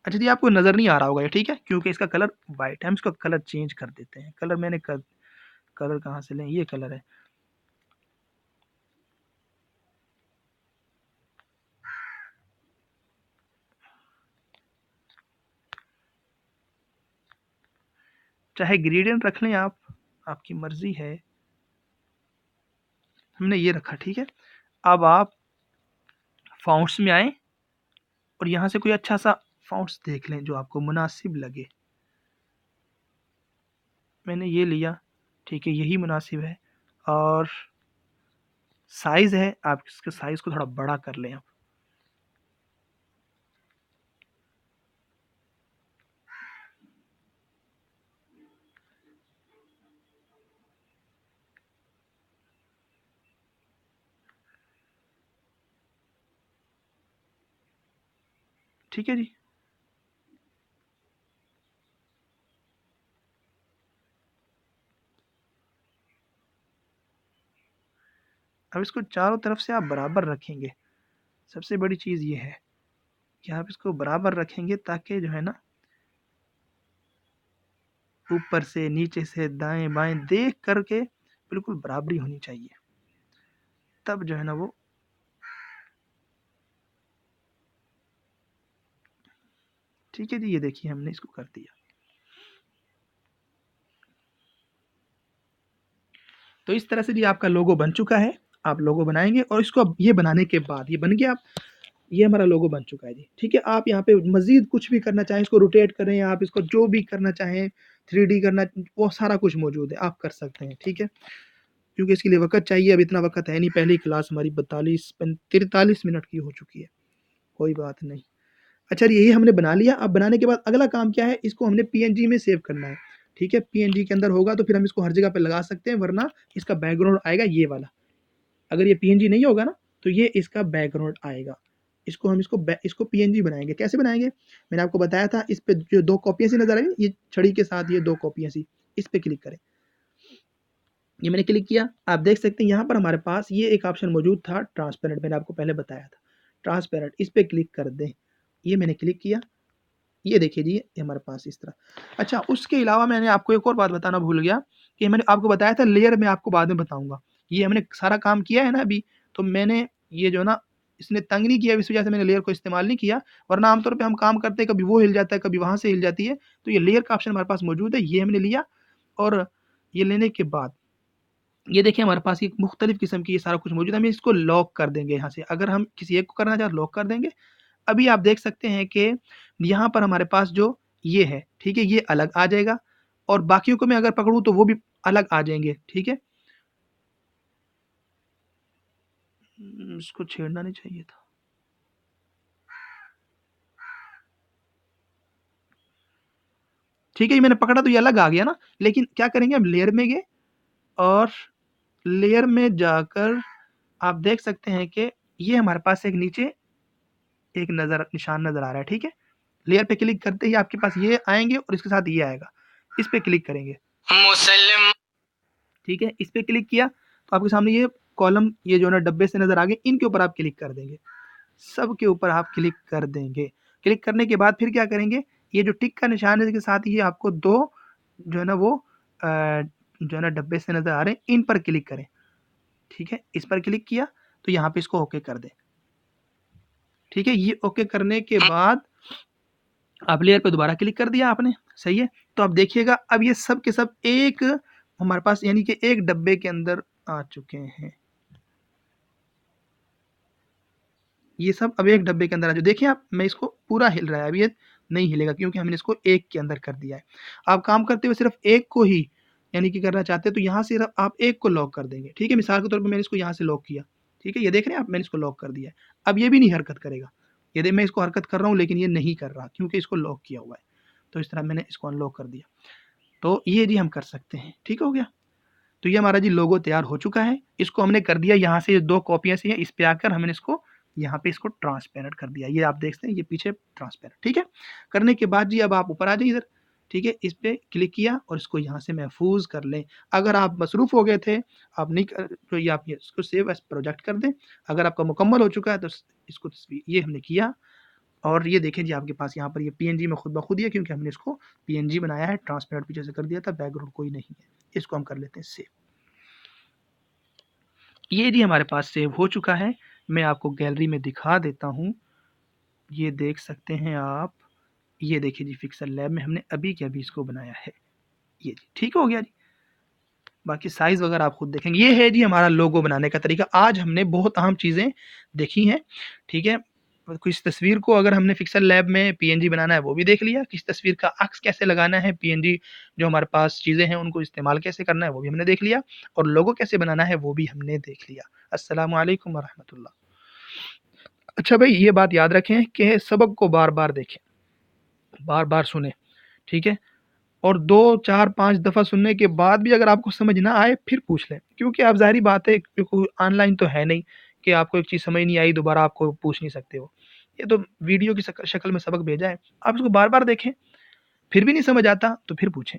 अच्छा जी, आपको नज़र नहीं आ रहा होगा ये, ठीक है, क्योंकि इसका कलर वाइट है, हम इसका कलर चेंज कर देते हैं। कलर मैंने कलर कहाँ से लें, ये कलर है, चाहे ग्रेडियंट रख लें आप, आपकी मर्जी है, हमने ये रखा, ठीक है। अब आप फाउंट्स में आए और यहाँ से कोई अच्छा सा फाउंट्स देख लें जो आपको मुनासिब लगे, मैंने ये लिया, ठीक है, यही मुनासिब है। और साइज़ है, आप इसके साइज़ को थोड़ा बड़ा कर लें आप, ठीक है जी। अब इसको चारों तरफ से आप बराबर रखेंगे, सबसे बड़ी चीज़ ये है कि आप इसको बराबर रखेंगे ताकि जो है ना ऊपर से नीचे से दाएं बाएं देख करके बिल्कुल बराबरी होनी चाहिए, तब जो है ना वो, ठीक है जी। ये देखिए हमने इसको कर दिया, तो इस तरह से जी आपका लोगो बन चुका है। आप लोगो बनाएंगे और इसको अब ये बनाने के बाद ये बन गया, ये हमारा लोगो बन चुका है जी, ठीक है। आप यहाँ पे मजीद कुछ भी करना चाहें, इसको रोटेट करें, आप इसको जो भी करना चाहें, 3D करना, वो सारा कुछ मौजूद है, आप कर सकते हैं, ठीक है। क्योंकि इसके लिए वक़्त चाहिए, अब इतना वक़्त है नहीं, पहली क्लास हमारी 43 मिनट की हो चुकी है, कोई बात नहीं। अच्छा यही हमने बना लिया, अब बनाने के बाद अगला काम क्या है, इसको हमने पीएनजी में सेव करना है, ठीक है। पीएनजी के अंदर होगा तो फिर हम इसको हर जगह पे लगा सकते हैं, वरना इसका बैकग्राउंड आएगा ये वाला। अगर ये पीएनजी नहीं होगा ना तो ये इसका बैकग्राउंड आएगा। इसको हम इसको पीएनजी बनाएँगे, कैसे बनाएँगे? मैंने आपको बताया था, इस पे जो 2 कॉपियाँ सी नज़र आ रही है, ये छड़ी के साथ ये 2 कॉपियाँ सी, इस पे क्लिक करें। ये मैंने क्लिक किया, आप देख सकते हैं यहाँ पर हमारे पास ये एक ऑप्शन मौजूद था ट्रांसपेरेंट, मैंने आपको पहले बताया था। ट्रांसपेरेंट, इस पे क्लिक कर दें। ये मैंने क्लिक किया, ये देखिए जी, ये हमारे पास इस तरह। अच्छा उसके अलावा मैंने आपको एक और बात बताना भूल गया कि मैंने आपको बताया था लेयर मैं आपको बाद में बताऊँगा। ये हमने सारा काम किया है ना अभी, तो मैंने ये जो ना इसने तंग नहीं किया, इस वजह से मैंने लेयर को इस्तेमाल नहीं किया, वरना आमतौर पे हम काम करते हैं, कभी वो हिल जाता है, कभी वहाँ से हिल जाती है। तो ये लेयर का ऑप्शन हमारे पास मौजूद है, ये हमने लिया और ये लेने के बाद ये देखिए हमारे पास एक मुख्तलिफ किस्म की ये सारा कुछ मौजूद है, हम इसको लॉक कर देंगे यहाँ से। अगर हम किसी एक को करना चाहें लॉक कर देंगे। अभी आप देख सकते हैं कि यहाँ पर हमारे पास जो ये है, ठीक है, ये अलग आ जाएगा और बाकियों को मैं अगर पकड़ूँ तो वो भी अलग आ जाएँगे, ठीक है। इसको छेड़ना नहीं चाहिए था। ठीक है, ये मैंने पकड़ा तो ये अलग आ गया ना, लेकिन क्या करेंगे हम लेयर में गए और लेयर में जाकर आप देख सकते हैं कि ये हमारे पास एक नीचे एक निशान नज़र आ रहा है, ठीक है। लेयर पे क्लिक करते ही आपके पास ये आएँगे और इसके साथ ये आएगा। इस पे क्लिक करेंगे। मुसलम, ठीक है, इस पे क्लिक किया तो आपके सामने ये कॉलम ये जो है ना डब्बे से नज़र आ गए, इनके ऊपर आप क्लिक कर देंगे। सब के ऊपर आप क्लिक कर देंगे। क्लिक करने के बाद फिर क्या करेंगे, ये जो टिक का निशान है इसके साथ ये आपको 2 जो है ना वो जो है ना डब्बे से नज़र आ रहे हैं, इन पर क्लिक करें। ठीक है, इस पर क्लिक किया तो यहाँ पे इसको ओके कर दें। ठीक है, ये ओके करने के बाद अब लेयर पे दोबारा क्लिक कर दिया आपने, सही है। तो अब देखिएगा, अब ये सब के सब एक हमारे पास यानी कि एक डब्बे के अंदर आ चुके हैं। ये सब अब एक डब्बे के अंदर आ जाओ। देखिए आप, मैं इसको पूरा हिल रहा है, अब ये नहीं हिलेगा क्योंकि हमने इसको एक के अंदर कर दिया है। आप काम करते हुए सिर्फ एक को ही यानी कि करना चाहते हैं तो यहाँ से आप एक को लॉक कर देंगे। ठीक है, मिसाल के तौर पर मैंने इसको यहाँ से लॉक किया। ठीक है, ये देख रहे हैं आप, मैंने इसको लॉक कर दिया है। अब ये भी नहीं हरकत करेगा। यदि मैं इसको हरकत कर रहा हूँ लेकिन ये नहीं कर रहा क्योंकि इसको लॉक किया हुआ है। तो इस तरह मैंने इसको अनलॉक कर दिया। तो ये जी हम कर सकते हैं। ठीक हो गया। तो ये हमारा जी लोगो तैयार हो चुका है। इसको हमने कर दिया, यहाँ से 2 कॉपियाँ सी हैं, इस पे आकर हमने इसको यहाँ पे इसको ट्रांसपेरेंट कर दिया। ये आप देख सकते हैं, ये पीछे ट्रांसपेरेंट। ठीक है, करने के बाद जी अब आप ऊपर आ जाइए इधर। ठीक है, इस पे क्लिक किया और इसको यहाँ से महफूज कर लें। अगर आप मसरूफ़ हो गए थे, आप नहीं कर तो ये आप इसको सेव एज़ प्रोजेक्ट कर दें। अगर आपका मुकम्मल हो चुका है तो इसको तस्वीर ये हमने किया और ये देखें जी आपके पास यहाँ पर ये पीएनजी में खुद ब खुद ही है क्योंकि हमने इसको पीएनजी बनाया है, ट्रांसपेरेंट पीछे से कर दिया था, बैकग्राउंड कोई नहीं है। इसको हम कर लेते हैं सेव। ये जी हमारे पास सेव हो चुका है। मैं आपको गैलरी में दिखा देता हूँ। ये देख सकते हैं आप। ये देखिए जी, पिक्सल लैब में हमने अभी के अभी इसको बनाया है। ये जी ठीक हो गया जी। बाकी साइज़ वगैरह आप खुद देखेंगे। ये है जी हमारा लोगो बनाने का तरीका। आज हमने बहुत अहम चीज़ें देखी हैं। ठीक है, किस तस्वीर को अगर हमने पिक्सल लैब में पीएनजी बनाना है वो भी देख लिया, किस तस्वीर का अक्स कैसे लगाना है, पीएनजी जो हमारे पास चीज़ें हैं उनको इस्तेमाल कैसे करना है वो भी हमने देख लिया और लोगो कैसे बनाना है वो भी हमने देख लिया। अस्सलामु अलैकुम व रहमतुल्लाह। अच्छा भाई, ये बात याद रखें कि सबक को बार-बार देखें, बार-बार सुनें। ठीक है? और 2, 4, 5 दफ़ा सुनने के बाद भी अगर आपको समझ ना आए फिर पूछ लें, क्योंकि आप ज़ाहिर-सी बात है क्योंकि ऑनलाइन तो है नहीं कि आपको एक चीज़ समझ नहीं आई दोबारा आपको पूछ नहीं सकते हो। ये तो वीडियो की शक्ल में सबक भेजा है, आप इसको बार-बार देखें, फिर भी नहीं समझ आता तो फिर पूछें।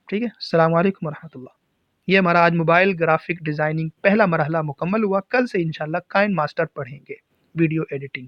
ठीक है? अस्सलामु अलैकुम व रहमतुल्लाह। ये हमारा आज मोबाइल ग्राफ़िक डिज़ाइनिंग पहला मरहला मुकम्मल हुआ। कल से इंशाअल्लाह काइनमास्टर पढ़ेंगे, वीडियो एडिटिंग।